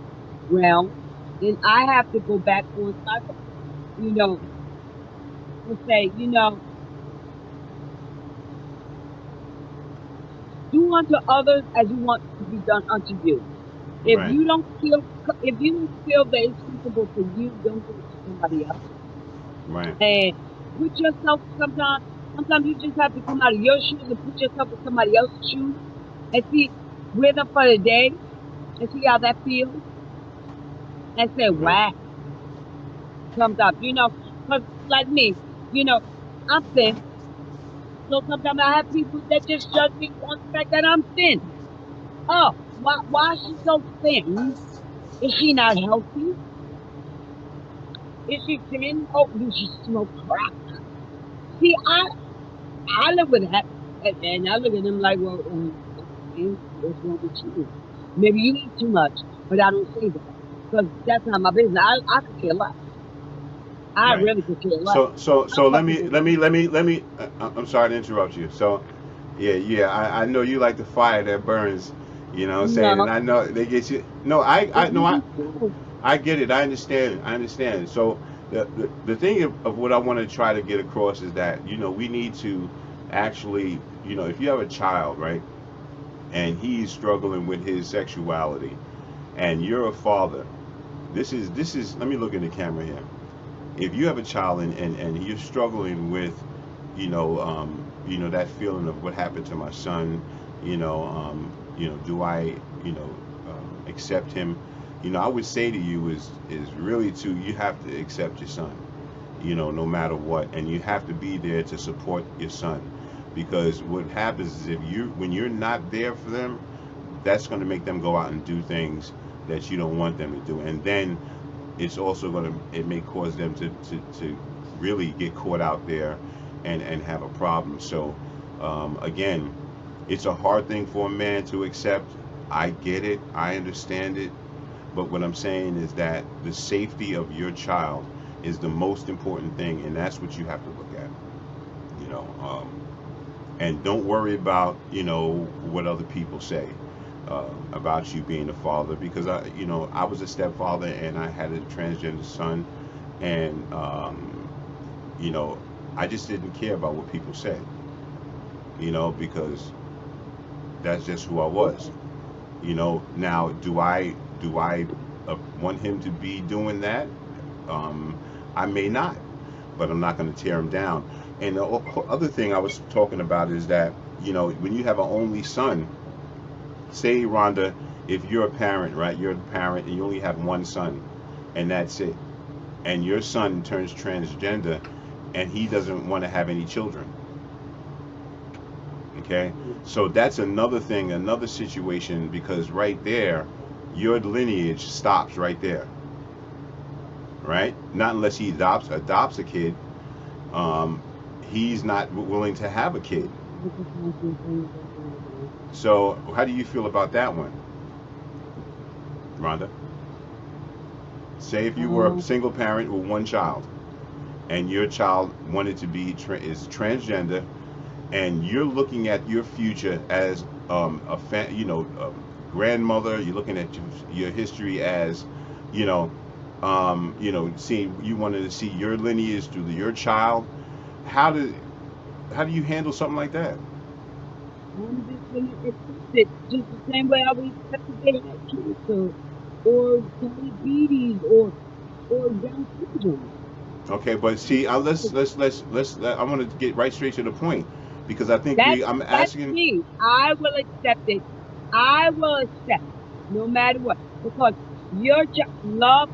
realm. And I have to go back on cycle, you know, and say, do unto others as you want to be done unto you. If right, you don't feel, if you don't feel that it's comfortable for you, don't do it for somebody else. right, And put yourself sometimes you just have to come out of your shoes and put yourself in somebody else's shoes and see with them for the day and see how that feels and say, right, wow, comes up, because like me, you know, I'm thin. So sometimes I have people that just judge me on the fact that I'm thin. Oh, why is she so thin? Is she not healthy? Is she thin? Oh, do she smoke crack? See, I live with that. And I look at them like, well, okay, what's wrong with you? Maybe you eat too much, but I don't say that because that's not my business. I could care less. I right. really could care less. So I'm let fucking me with let you. me let me let me. I'm sorry to interrupt you. So, yeah, yeah. I know you like the fire that burns. You know what I'm saying, No, and I know they get you. No, it I no, really does. I get it. I understand. I understand. So the thing of what I want to try to get across is that we need to actually if you have a child, right, and he's struggling with his sexuality, and you're a father. This is. Let me look in the camera here. If you have a child and you're struggling with that feeling of what happened to my son, do I accept him, I would say to you is really to you have to accept your son, no matter what, and you have to be there to support your son, because what happens is if you when you're not there for them, that's going to make them go out and do things that you don't want them to do, and then it's also going to it may cause them to really get caught out there and have a problem. So again, it's a hard thing for a man to accept. I get it, I understand it, but what I'm saying is that the safety of your child is the most important thing, and that's what you have to look at, you know um, and don't worry about what other people say about you being a father, because I was a stepfather and I had a transgender son, and you know I just didn't care about what people said, because that's just who I was. Now, do I want him to be doing that? um, I may not, but I'm not going to tear them down. And the other thing I was talking about is that, when you have an only son, say, Rhonda, if you're a parent, right? You're a parent and you only have one son, and that's it. And your son turns transgender, and he doesn't want to have any children. Okay, so that's another thing, another situation, because right there, your lineage stops right there, right? Not unless he adopts a kid. Um, he's not willing to have a kid. So how do you feel about that one, Rhonda? Say if you were a single parent with one child, and your child wanted to be is transgender, and you're looking at your future as a grandmother. You're looking at your history as, you know, seeing, you wanted to see your lineage through your child. How do you handle something like that? I'm just gonna accept it just the same way I would accept if they had cancer or diabetes or Down syndrome. Okay, but see, I want to get right straight to the point, because I think That's I'm that's asking. me. I will accept it. I will accept no matter what, because your love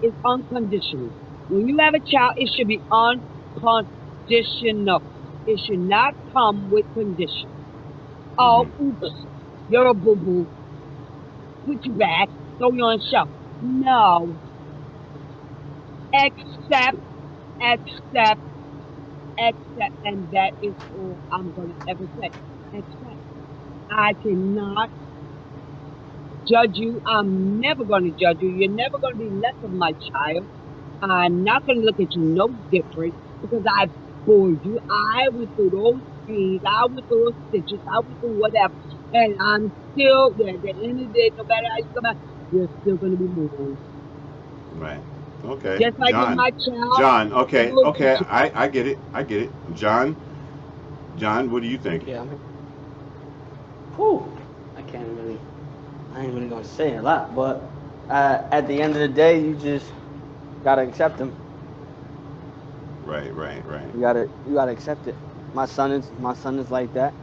is unconditional. When you have a child, it should be unconditional. It should not come with conditions. Oh, Mhm. oops, you're a boo boo. Put you back. Throw you on the shelf. No, accept, accept, accept, and that is all I'm gonna ever say. Accept. I cannot judge you. I'm never going to judge you. You're never going to be less of my child. I'm not going to look at you no different because I bore you. I went through those pains. I went through those stitches. I went through whatever. And I'm still, at the end of the day, no matter how you come out, you're still going to be moving. Right. Okay. Just like with John. my child, John. Okay. you'll Okay. get I get it. I get it. John. John, what do you think? Yeah, whew, I can't really, I ain't really gonna say a lot, but at the end of the day, you just gotta accept them. Right. Right. Right. You gotta accept it. My son is like that.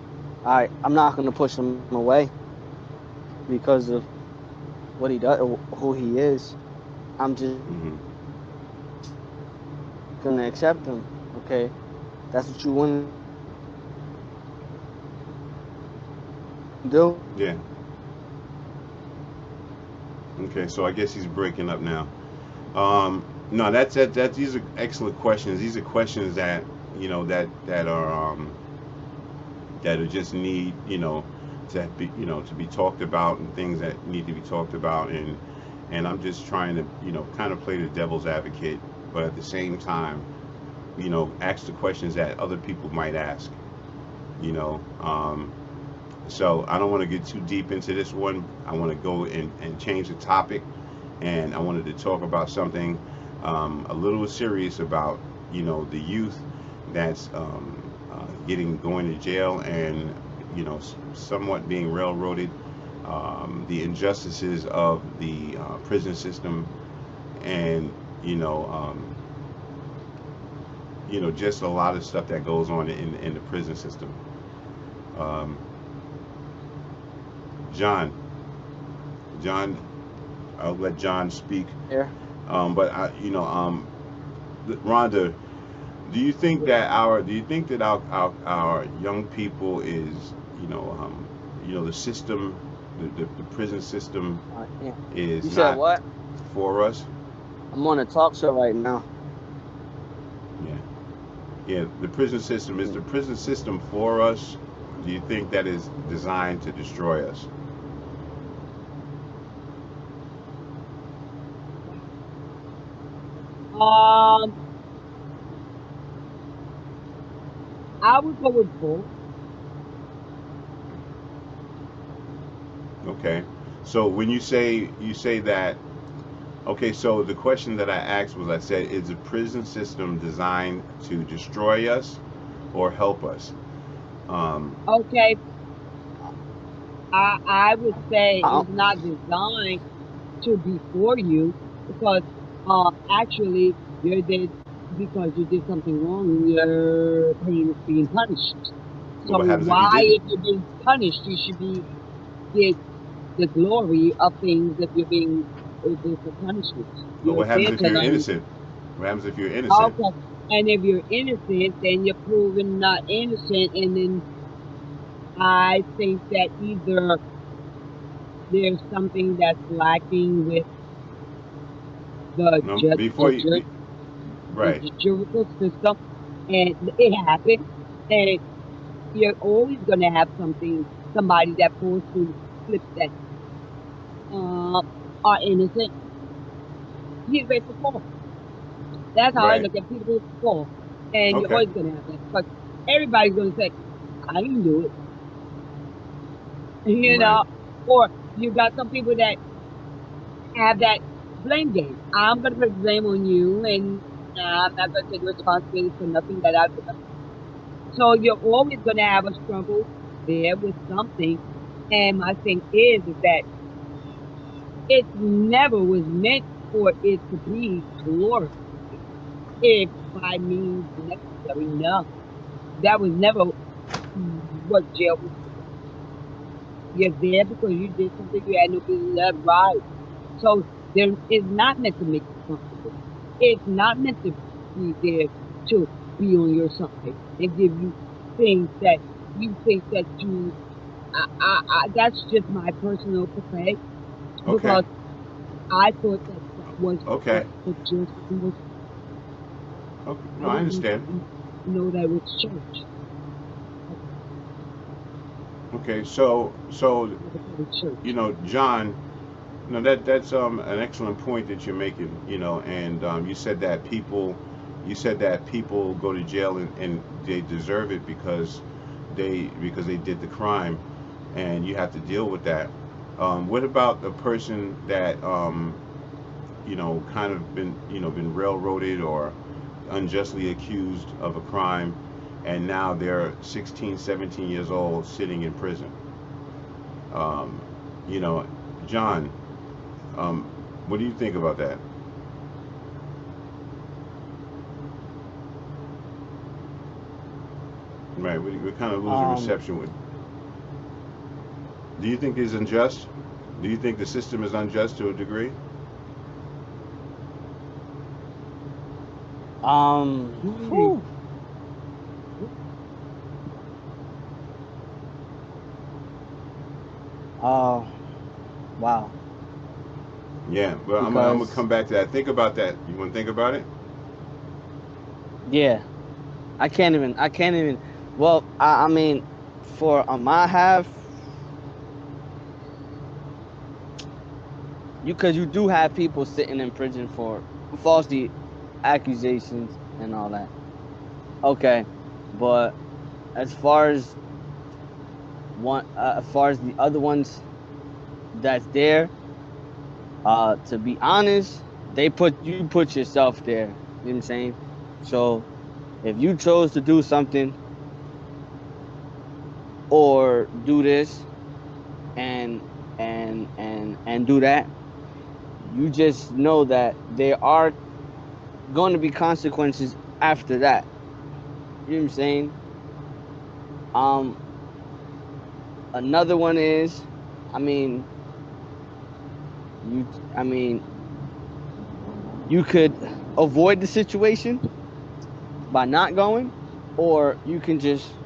I'm not gonna push him away because of what he does, or who he is. I'm just Hmm. gonna accept him. Okay, that's what you want to do. Yeah. Okay. So I guess he's breaking up now. No, that's these are excellent questions. These are questions that, that are just need, to be talked about, and things that need to be talked about, and I'm just trying to, kind of play the devil's advocate, but at the same time, ask the questions that other people might ask. You know, so I don't want to get too deep into this one. I want to go and change the topic, and I wanted to talk about something a little serious about, the youth that's going to jail, and somewhat being railroaded, the injustices of the prison system, and you know um, just a lot of stuff that goes on in the prison system. um, John, John, I'll let John speak. Here, But Rhonda, do you think that our young people is, the system, the prison system yeah. You is said not what? for us? I'm on a talk show right now. Yeah. Yeah, is the prison system for us? Do you think that is designed to destroy us? um, I would go with both. Okay. So when you say that, okay, so the question that I asked was, I said, is the prison system designed to destroy us or help us? Um, Okay, I would say Uh, it's not designed to be for you because actually you're there. because you did something wrong, you're being punished. But So what happens if you why, didn't? if you're being punished, you should be get the glory of things if you're being if it's a punishment. But You're what happens fair if to you're them. innocent? What happens if you're innocent? Okay. And if you're innocent, then you're proven not innocent, and then I think that either there's something that's lacking with the No, judge, before you, the right, juridical system, and it happens, and you're always going to have somebody that pulls through flips that are innocent. He's ready to fall. That's how I right, look at people who fall, and you're okay, always going to have that because everybody's going to say, "I didn't do it," you right, know. Or you got some people that have that blame game. I'm going to put blame on you, and I'm not going to take responsibility for nothing that I've done. So you're always going to have a struggle there with something. And my thing is that it never was meant for it to be glorified, if by means necessary. No, that was never what jail was for. You're there because you did something you had no business. That's right. So there is not meant to make you comfortable. It's not meant to be there to be on your side and give you things that you think that you. That's just my personal perspective okay, because I thought that that was what okay, the jail system was. okay. I No, I didn't understand. know that it was church. Okay, so Never thought it church. John, that's an excellent point that you're making. And you said that people go to jail and they deserve it because they did the crime, and you have to deal with that. What about the person that kind of been railroaded or unjustly accused of a crime, and now they're 16, 17 years old sitting in prison? Um, you know, John, um, what do you think about that? Right, we're kind of losing Um, reception with. Do you think it's unjust? Do you think the system is unjust to a degree? Mm, whew, uh, wow. Yeah, well, I'm gonna Because come back to that. Think about that. You want to think about it? yeah, I can't even. Well, I mean, for on my half, because you do have people sitting in prison for falsely accusations and all that. Okay, but as far as as far as the other ones that's there, to be honest, you put yourself there. You know what I'm saying? So if you chose to do something or do this and and do that, you just know that there are going to be consequences after that. You know what I'm saying? Um, Another one is, I mean, you, I mean, you could avoid the situation by not going, or you can just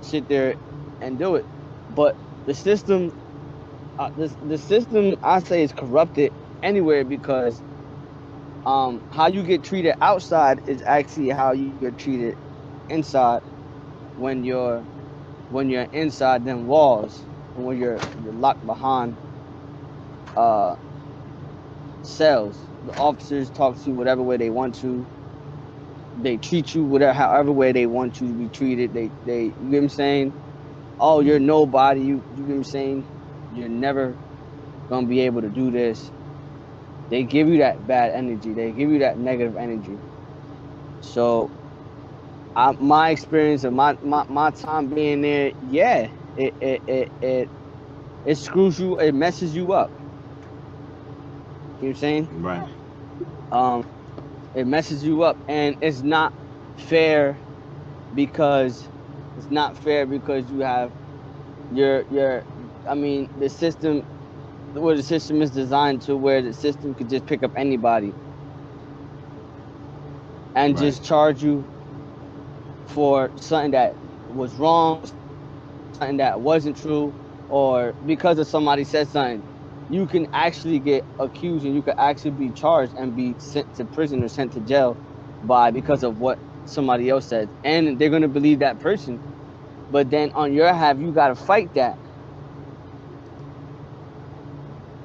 sit there and do it. But the system, the system, I say, is corrupted anywhere because how you get treated outside is actually how you get treated inside when you're inside them walls and when you're locked behind uh cells. The officers talk to you whatever way they want to. They treat you whatever however way they want you to be treated. They you get what I'm saying? Oh, you're nobody. You get what I'm saying? You're never gonna be able to do this. They give you that bad energy. They give you that negative energy. So my experience of my time being there, yeah, it screws you, it messes you up. You know what I'm saying? Right. Um It messes you up, and fair because it's not fair because you have your. I mean, the system where the system is designed to where the system could just pick up anybody and Right. just charge you for something that was wrong, something that wasn't true, or because of somebody said something, you can actually get accused and you could actually be charged and be sent to prison or sent to jail because of what somebody else said. And they're gonna believe that person. But then on your half, you gotta fight that.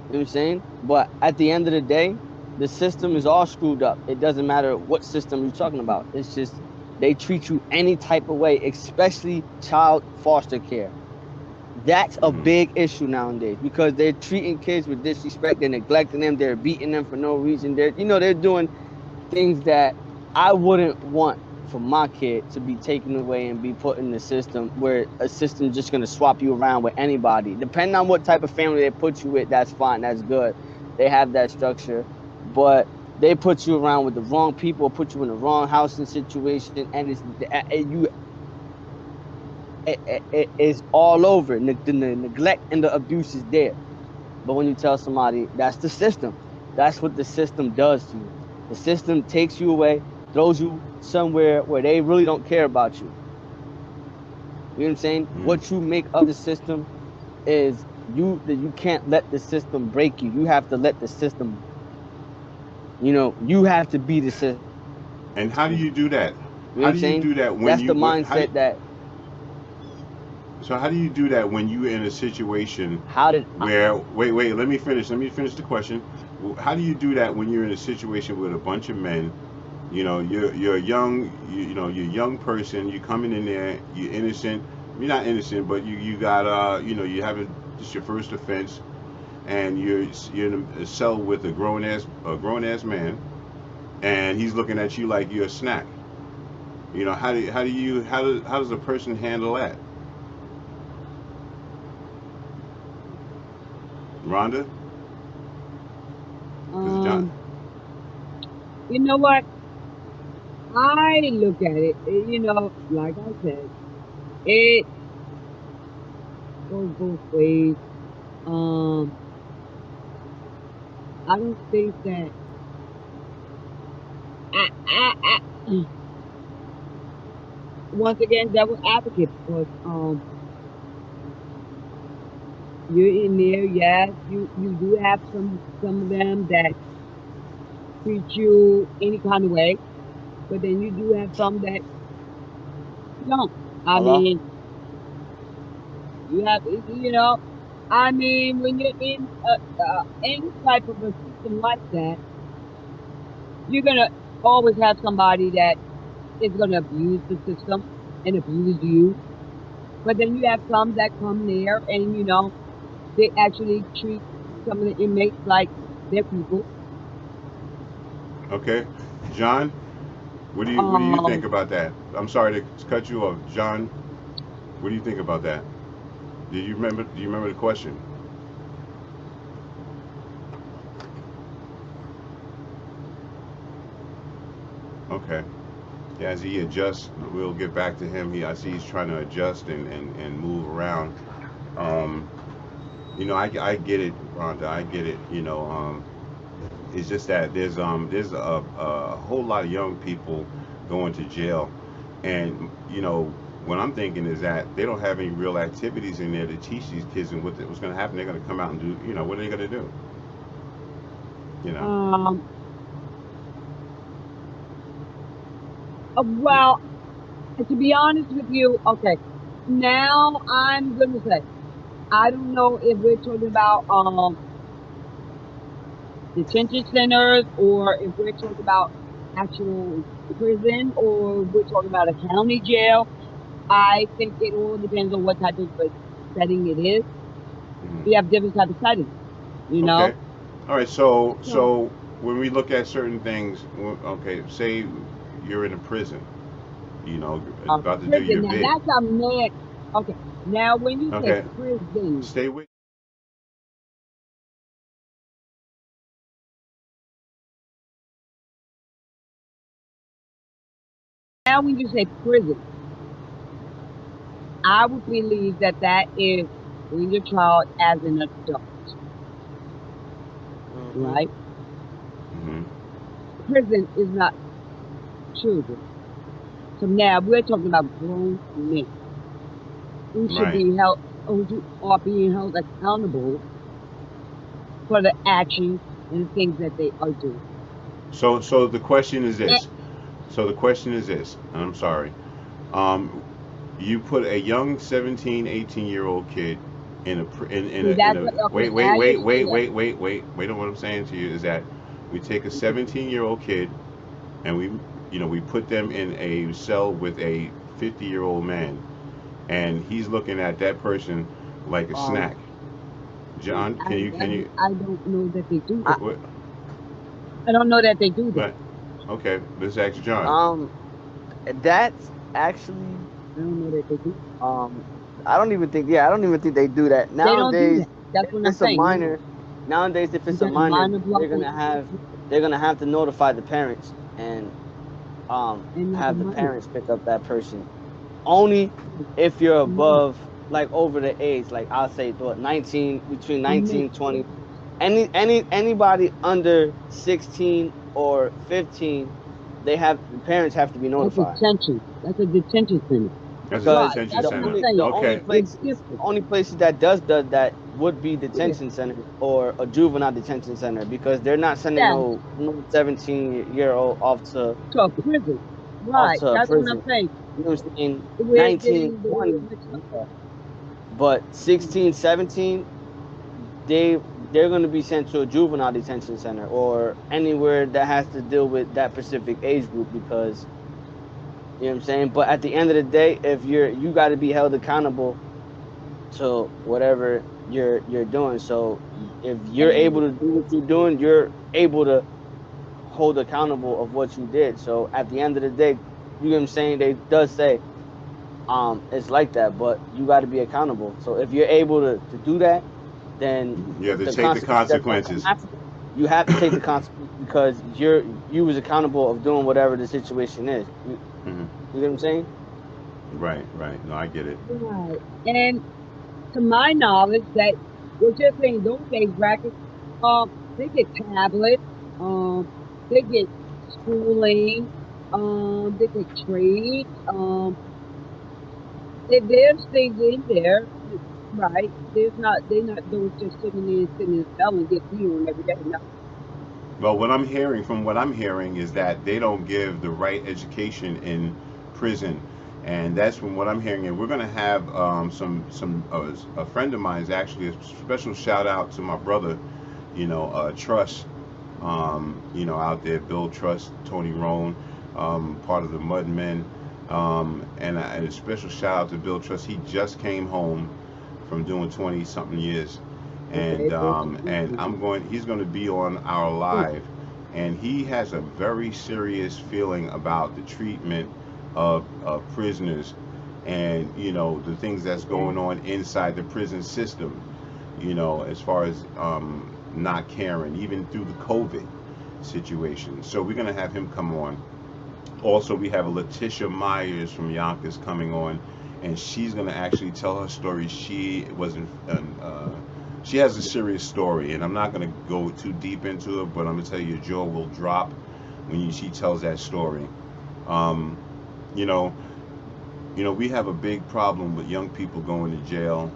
You know what I'm saying? But at the end of the day, the system is all screwed up. It doesn't matter what system you're talking about. It's just they treat you any type of way, especially child foster care. That's a Mm-hmm. big issue nowadays because they're treating kids with disrespect. They're neglecting them. They're beating them for no reason. They're doing things that I wouldn't want for my kid to be taken away and be put in the system where a system just gonna swap you around with anybody. Depending on what type of family they put you with, that's fine. That's good. They have that structure, but they put you around with the wrong people, put you in the wrong housing situation, and it is all over. The neglect and the abuse is there. But when you tell somebody that's the system, that's what the system does to you. The system takes you away, throws you somewhere where they really don't care about you. You know what I'm saying? Mm. What you make of the system is you can't let the system break you. You have to let the system, you have to be the system. And how do you do that? You know what How I'm do you saying? do that when That's you the how do, mindset that so how do you do that when you're in a situation how did where wait, let me finish the question. How do you do that when you're in a situation with a bunch of men? You know, you're young, you're a young person, you're coming in there, you're innocent. You're not innocent, but you got you haven't, this your first offense, and you're in a cell with a grown ass man, and he's looking at you like you're a snack. How does a person handle that? Rhonda? Because John. Um, you know what? I look at it, like I said, it goes both ways. Um, I don't think that I once again devil advocate because you're in there, yes, you do have some of them that treat you any kind of way, but then you do have some that don't. I Allah? mean, you have I mean, when you're in any type of a system like that, you're gonna always have somebody that is gonna abuse the system and abuse you. But then you have some that come there and they actually treat some of the inmates like they're people. Okay, John. What do you think Um, about that? I'm sorry to cut you off, John. What do you think about that? Do you remember the question? Okay. Yeah, as he adjusts, we'll get back to him. I see he's trying to adjust and move around. Um, I get it, Rhonda. I get it. It's just that there's a whole lot of young people going to jail, and what I'm thinking is that they don't have any real activities in there to teach these kids and what's going to happen. They're going to come out and do, what are they going to do? You know. um, Yeah. well, to be honest with you, okay, now I'm gonna say I don't know if we're talking about detention centers or if we're talking about actual prison or we're talking about a county jail. I think it all depends on what type of a setting it is. We Mhm. have different type of settings, you know. Okay. All right. So So so when we look at certain things, okay, say you're in a prison, about to do prison your now bid. that's a man. Okay, now when you say Okay. prison, Stay with Now, when you say prison, I would believe that that is bring your child as an adult, Mm-hmm. right? Hmm. Prison is not children. So now we're talking about grown men who should Right. be held, who are being held accountable for the actions and the things that they are doing. So the question is And this. So the question is this, and I'm sorry. Um, you put a young 17, 18-year-old kid in a see, in that's a what, okay, wait, now wait, you're wait, wait, saying, wait, wait, wait, wait on what I'm saying to you is that we take a 17-year-old kid and we put them in a cell with a 50-year-old man, and he's looking at that person like a Um, snack. John, can you I don't know that they do I, that. what, I don't know that they do that. what okay, let's ask John. um, that's actually, I don't know that they do. um, I don't even think, yeah, I don't even think they do that They don't do nowadays. that. That's If what I'm it's a saying. minor, nowadays if You it's a got a minor, minor block on they're gonna have to notify the parents and and not the have the minor. parents pick up that person. Only if you're No, above, like over the age, like I'll say what, 19, between a minor. 19, 20. Anybody under 16 or 15, the parents have to be That's notified. detention. That's a detention center. That's a Because Right. detention That's the what I'm center. only saying. the only Okay. It's places different. only places that does that would be Yeah. detention centers or a juvenile detention center, because they're not sending Yeah. no 17-year-old To a prison. off Right. to a That's what I'm prison. saying. You know what I'm saying? We're 19 and getting the word 20, mixed up. yeah. But 16, 17, they're going to be sent to a juvenile detention center or anywhere that has to deal with that specific age group, because you know what I'm saying. But at the end of the day, if you got to be held accountable to whatever you're doing. So if you're able And to do what you're doing, you're able to hold accountable of what you did. So at the end of the day, you know what I'm saying. They does say it's like that, but you got to be accountable. So if you're able to do that, then You have to the take the consequences that's going to come consequences. after, you have to take the consequences because you was accountable of doing whatever the situation is. Hmm. You get what I'm saying? Right, right. No, I get it. right. And to my knowledge, that we're just saying those age brackets, they get tablets, they get schooling, they get trades, there's things in there, right? They're not those just sitting in a cell and get beat on every day. No. Well, from what I'm hearing is that they don't give the right education in prison, and that's from what I'm hearing. And we're going to have a friend of mine is actually a special shout out to my brother, Trust, out there, Bill Trust, Tony Roan, part of the Mud Men, and a special shout out to Bill Trust. He just came home from doing 20 something years, Okay, and he's going to be on our live, and he has a very serious feeling about the treatment of prisoners, and the things that's okay. going on inside the prison system, as far as not caring, even through the COVID situation. So we're going to have him come on. Also, we have a Letitia Myers from Yonkers coming on, and she's going to actually tell her story. She has a serious story, and I'm not going to go too deep into it, but I'm going to tell you, your jaw will drop when she tells that story. Um, you know, we have a big problem with young people going to jail,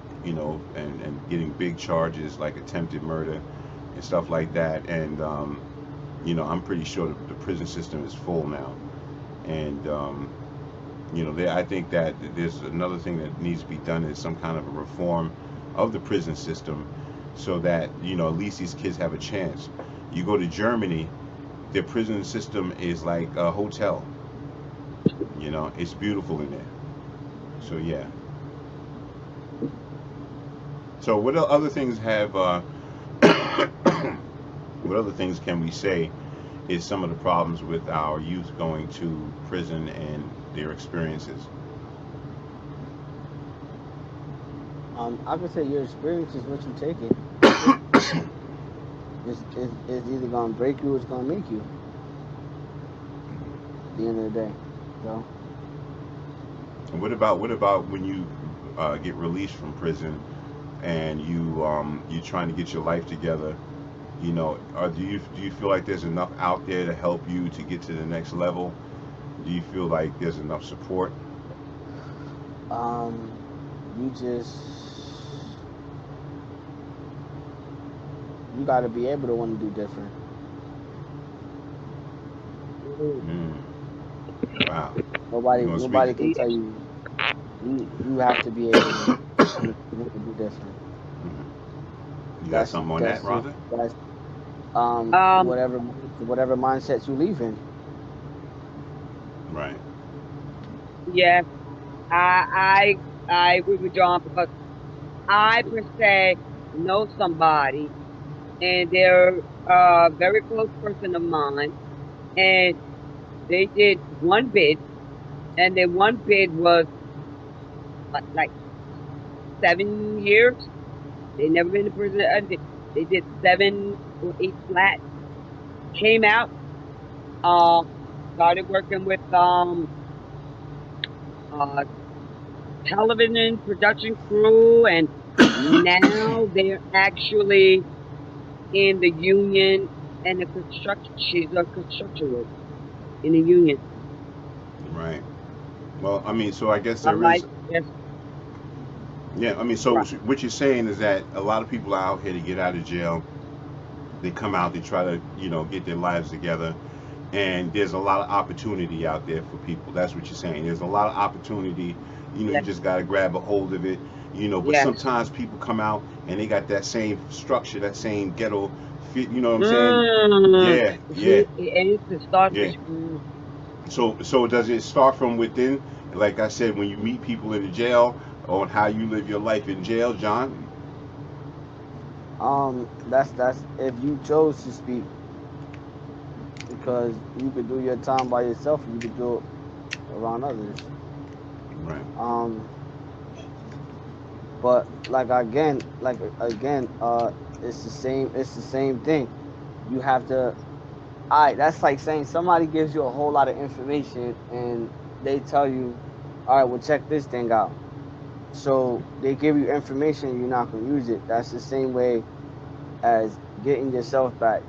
and getting big charges like attempted murder and stuff like that. And I'm pretty sure the prison system is full now. And I think that there's another thing that needs to be done is some kind of a reform of the prison system, so that at least these kids have a chance. You go to Germany, their prison system is like a hotel. It's beautiful in there. So yeah. So what other things have? What other things can we say is some of the problems with our youth going to prison and their experiences? I could say your experience is what you take it. It's either gonna break you or it's gonna make you. At the end of the day, so And what about when you get released from prison and you're trying to get your life together? You know, do you feel like there's enough out there to help you to get to the next level? Do you feel like there's enough support? Um, you just you got to be able to want to do different. Mm. Mm, wow. You Nobody gonna speak? nobody can Yeah. tell you. You have to be able to want to do different. Mhm. You got That's something on that, that's just Rhonda? that's Um, whatever mindset you leave in. Right. yeah, I agree with John because I per se know somebody and they're a very close person of mine, and they did one bid, and their one bid was like 7 years. They never been to prison. They did 7 or 8 flats. Came out, uh, started working with uh television production crew, and now they're actually in the union and the construction. She's a construction worker in the union. Right. Well, I mean, so I guess I'm there like, is. yes, Yeah. I mean, right, so what you're saying is that a lot of people are out here to get out of jail. They come out, they try to, get their lives together, and there's a lot of opportunity out there for people. That's what you're saying. There's a lot of opportunity. You yes, just got to grab a hold of it. But yes. sometimes people come out and they got that same structure, that same ghetto fit. You know what I'm saying? Mm. Yeah, yeah, See, and it starts with yeah. So does it start from within? Like I said, when you meet people in the jail on how you live your life in jail, John. That's if you chose to speak, because you could do your time by yourself, or you could do it around others. Right. Um, but it's the same thing. You have to. All right, that's like saying somebody gives you a whole lot of information and they tell you, all right, well, check this thing out. So they give you information, you're not gonna use it. That's the same way as getting yourself back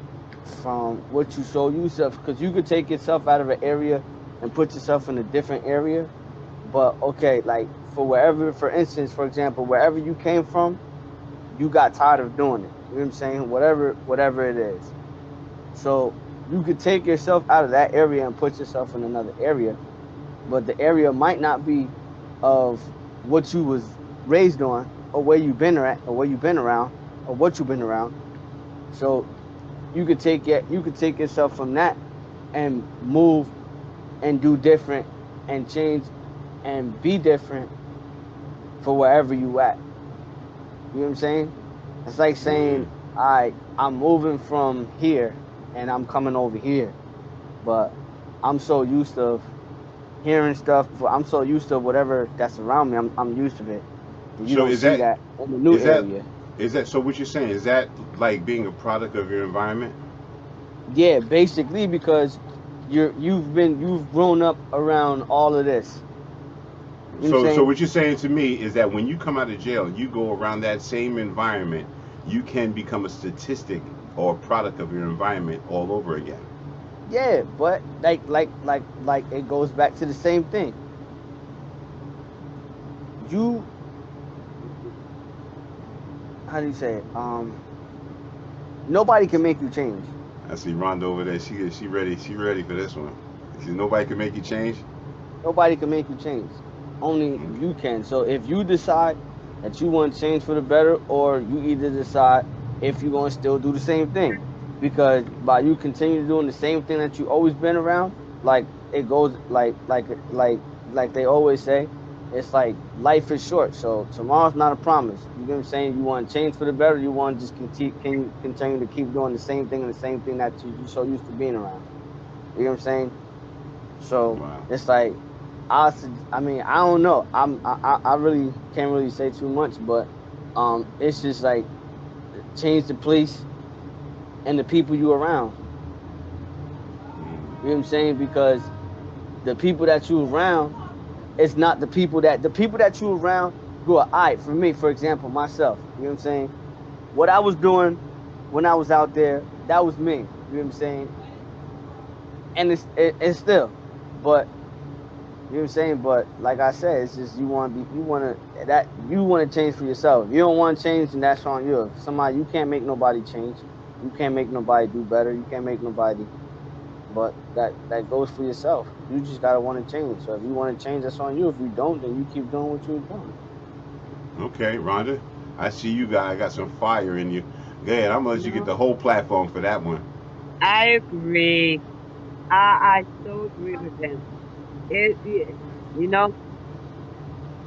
from what you so used to, because you could take yourself out of an area and put yourself in a different area. But okay, like for wherever, for instance, for example, wherever you came from, you got tired of doing it. You know what I'm saying? Whatever it is. So you could take yourself out of that area and put yourself in another area, but the area might not be of what you was raised on, or where you've been at, or where you've been around, or what you've been around. So you could take yourself from that and move and do different and change and be different for wherever you at. You know what I'm saying? It's like Mm-hmm. saying, I'm moving from here and I'm coming over here, but I'm so used to hearing stuff. I'm so used to whatever that's around me. I'm used to it. And you So don't see that in the new is that area. is that so? What you're saying is that like being a product of your environment? Yeah, basically because you've grown up around all of this. You know what I'm So saying? what you're saying to me is that when you come out of jail and you go around that same environment, you can become a statistic or a product of your environment all over again. Yeah, but like it goes back to the same thing. You How do you say it? Nobody can make you change. I see Rhonda over there. She ready for this one. She, nobody can make you change. Nobody can make you change. Only Okay. you can. So if you decide that you want to change for the better, or you either decide if you're going to still do the same thing, because by you continue doing the same thing that you always been around, like it goes like they always say, it's like life is short. So tomorrow's not a promise. You know what I'm saying? You want to change for the better. You want to just continue to keep doing the same thing and the same thing that you so used to being around. You know what I'm saying? So Wow. it's like I mean, I don't know. I really can't really say too much, but it's just like change the place and the people you around. You know what I'm saying? Because the people that you around it's not the people that you around who are alright. For me, for example, myself, you know what I'm saying? What I was doing when I was out there, that was me. You know what I'm saying? And it's still, but you know what I'm saying? But like I said, it's just you want to be, you want to change for yourself. If you don't want to change, then that's on you. If somebody, you can't make nobody change. You can't make nobody do better. You can't make nobody. But that goes for yourself. You just gotta want to change. So if you want to change, that's on you. If you don't, then you keep doing what you're doing. Okay, Rhonda, I see you got some fire in you. Go ahead. I'm gonna let you get No, the whole platform for that one. I agree. I so agree with him. It you know,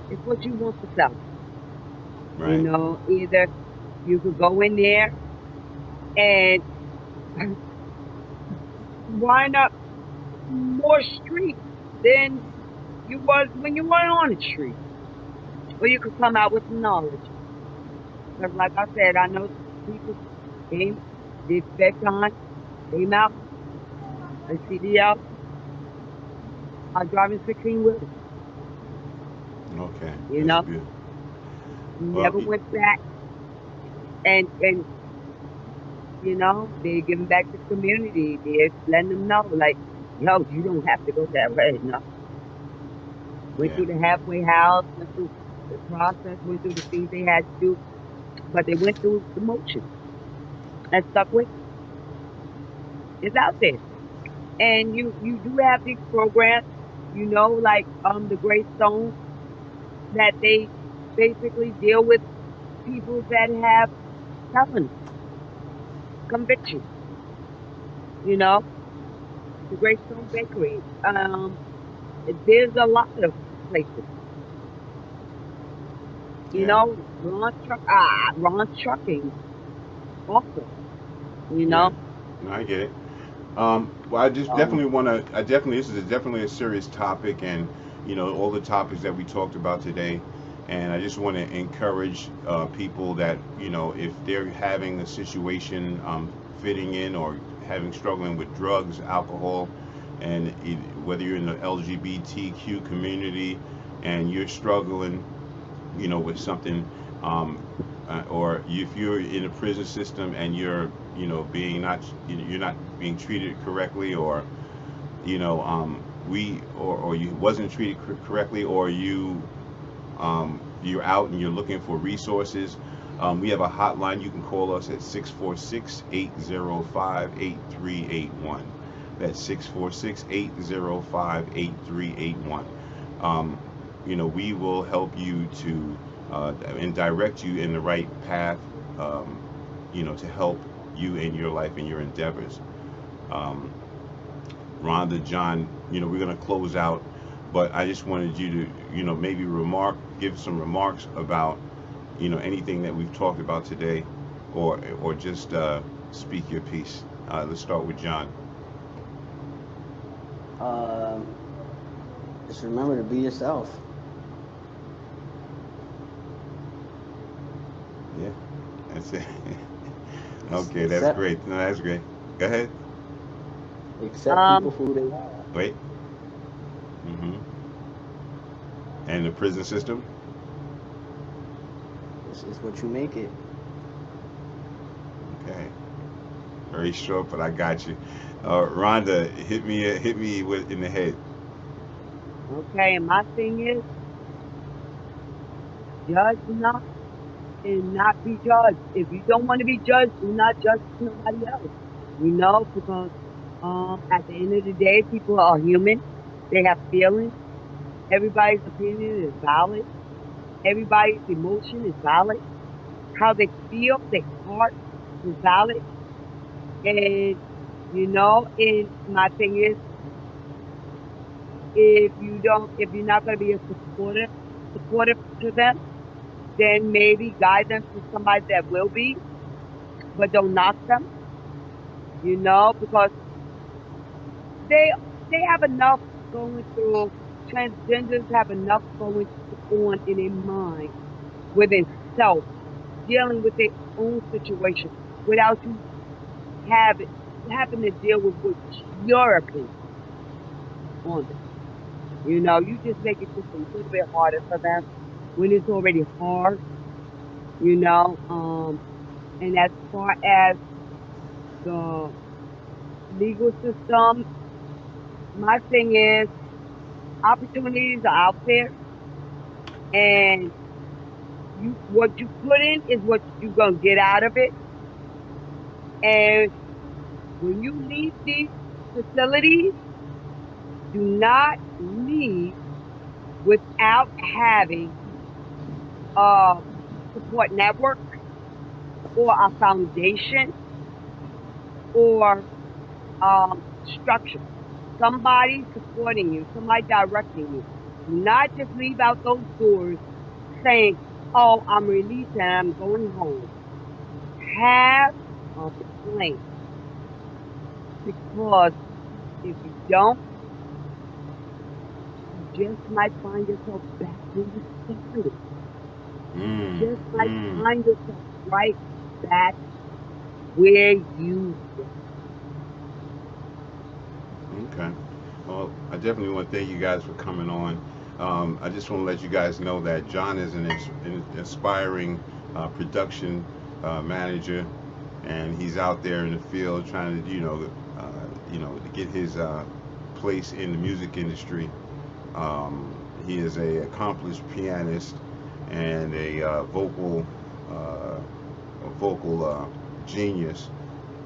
it's what you want for self. Right. Either you could go in there and wind up more street than you was when you weren't on the street, or you could come out with some knowledge. Because, like I said, I know people came, did spend time, came out, and CDL are driving 16 wheelers. Okay, You that's know, good. Well, never went back, and they're giving back to the community. They're letting them know, like, yo, you don't have to go that way. No, went yeah, through the halfway house, went through the process, went through the things they had to do, but they went through the motion and stuck with it. It's out there, and you do have these programs, like the Great Stone, that they basically deal with people that have felony convictions. You know, the Great Stone Bakery. There's a lot of places. yeah, Ron Trucking also. You yeah. know, No, I get it. Well, I just Um, definitely want to. I definitely this is definitely a serious topic, and all the topics that we talked about today, and I just want to encourage people that if they're having a situation fitting in or having struggling with drugs, alcohol, and whether you're in the LGBTQ community and you're struggling with something, or if you're in a prison system and you're, being not, you're not being treated correctly, or or you wasn't treated correctly, or you're out and you're looking for resources. We have a hotline. You can call us at 646-805-8381. That's 646-805-8381. Um, we will help you to and direct you in the right path, to help you in your life and your endeavors. Um, Rhonda, John, we're going to close out, but I just wanted you to, maybe give some remarks about, anything that we've talked about today, or just speak your piece. Let's start with John. um, just remember to be yourself. Yeah, that's it. Okay, that's Accept great. No, that's great. Go ahead. accept um, people for who they are. Wait. hmm And the prison system. It's what you make it. Okay. Very short, but I got you. Rhonda, hit me in the head. okay. And my thing is, judge not and not be judged. If you don't want to be judged, do not judge nobody else. Because at the end of the day, people are human. They have feelings. Everybody's opinion is valid. Everybody's emotion is valid. How they feel, their heart is valid. And and my thing is, if you're not going to be a supportive to them, then maybe guide them to somebody that will be, but don't knock them. Because they they have enough going through. Transgenders have enough going on in their mind within self, dealing with their own situation without you having to deal with what your opinion on it. You know, you just make it just a little bit harder for them when it's already hard, you know. And as far as the legal system, my thing is opportunities are out there, and what you put in is what you're gonna get out of it. And when you leave these facilities, do not leave without having a support network or a foundation or structure. Somebody supporting you, somebody directing you. Do not just leave out those doors saying, "Oh, I'm released and I'm going home." Have a plan, because if you don't, you just might find yourself back where you started. Mm, Just might mm. find yourself right back where you were. Okay. Well, I definitely want to thank you guys for coming on. I just want to let you guys know that John is an inspiring production manager, and he's out there in the field trying to, to get his place in the music industry. He is a accomplished pianist and a vocal genius.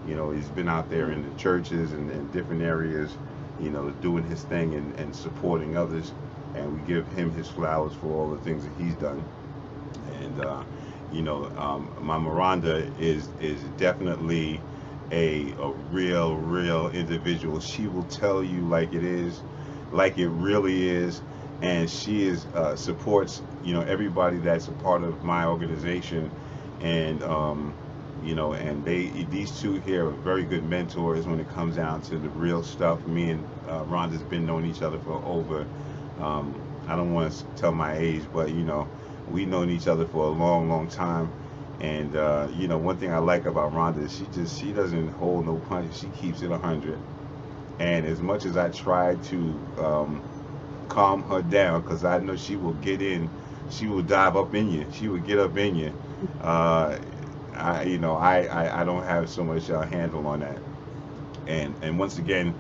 He's been out there in the churches and different areas, doing his thing and supporting others. And we give him his flowers for all the things that he's done. And my Miranda is definitely a real individual. She will tell you like it is, like it really is, and she is supports everybody that's a part of my organization, and and these two here are very good mentors when it comes down to the real stuff. Me and Rhonda's been knowing each other for over, I don't want to tell my age, but we've known each other for a long time. And one thing I like about Rhonda is she doesn't hold no punches. She keeps it 100. And as much as I try to calm her down, because I know she will get in, she will dive up in you. She will get up in you. Uh, I don't have so much handle on that. And once again,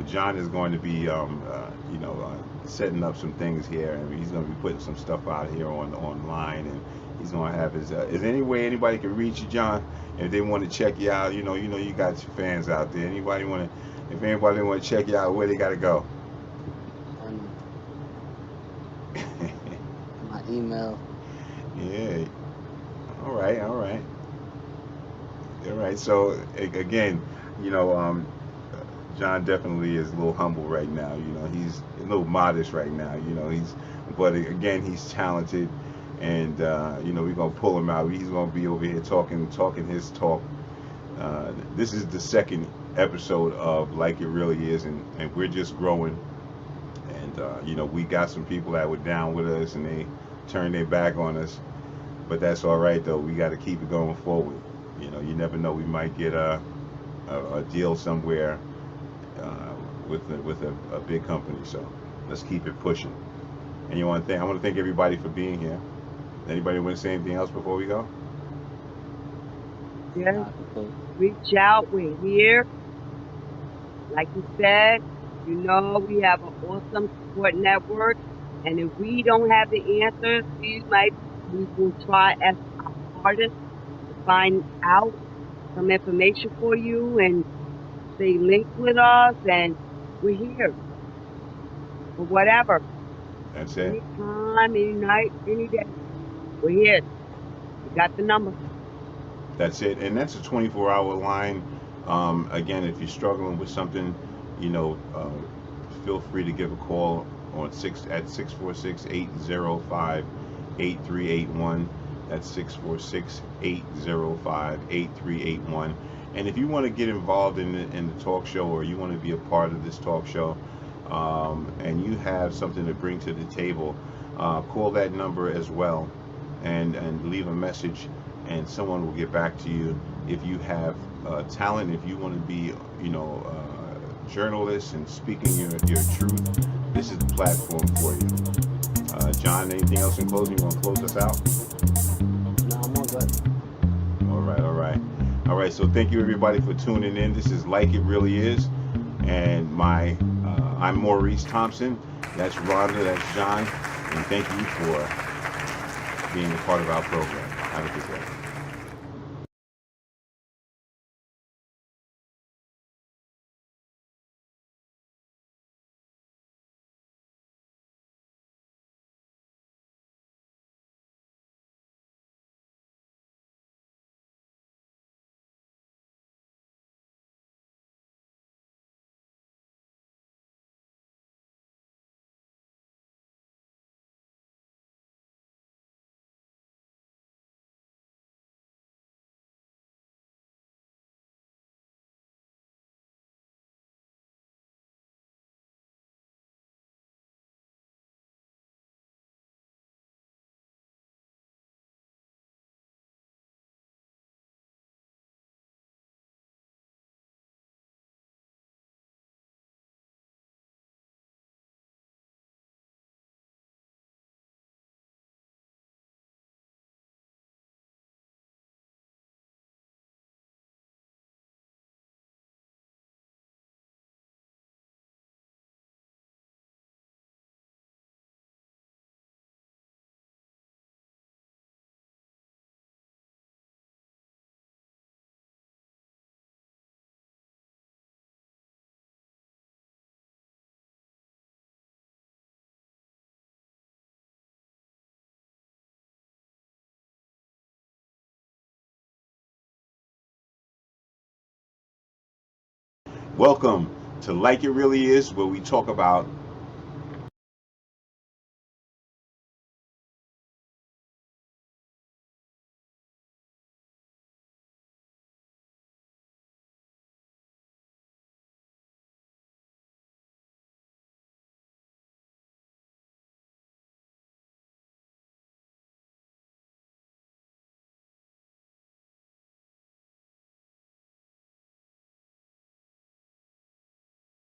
John is going to be setting up some things here, and he's going to be putting some stuff out here online, and he's going to have his. Is there any way anybody can reach you, John, if they want to check you out? You got your fans out there. If anybody want to check you out, where they got to go? And my email. Yeah. All right. All right. All right. So again, you know, um, John definitely is a little humble right now. He's a little modest right now. But again, he's talented, and we're gonna pull him out. He's gonna be over here talking his talk. This is the second episode of Like It Really Is, and we're just growing. And we got some people that were down with us, and they turned their back on us. But that's all right though. We got to keep it going forward. You never know. We might get a deal somewhere uh, with a big company. So let's keep it pushing. And I want to thank everybody for being here. Anybody want to say anything else before we go? Just Nah, complete. reach out. We're here. Like you said, we have an awesome support network. And if we don't have the answers, we will try as our hardest to find out some information for you and stay linked with us. And we're here for whatever, That's it. anytime, any night, any day. We're here. You got the number. That's it. And that's a 24-hour line. Again, if you're struggling with something, you know, uh, feel free to give a call on 646-805-8381. That's 646-805-8381. And if you want to get involved in the talk show, or you want to be a part of this talk show, and you have something to bring to the table, call that number as well, and leave a message, and someone will get back to you. If you have talent, if you want to be, journalist and speaking your truth, this is the platform for you. John, anything else in closing? You want to close us out? No, I'm all good. All right, all right. All right, so thank you everybody for tuning in. This is Like It Really Is. And I'm Maurice Thompson. That's Rhonda, that's John. And thank you for being a part of our program. Have a good day. Welcome to Like It Really Is, where we talk about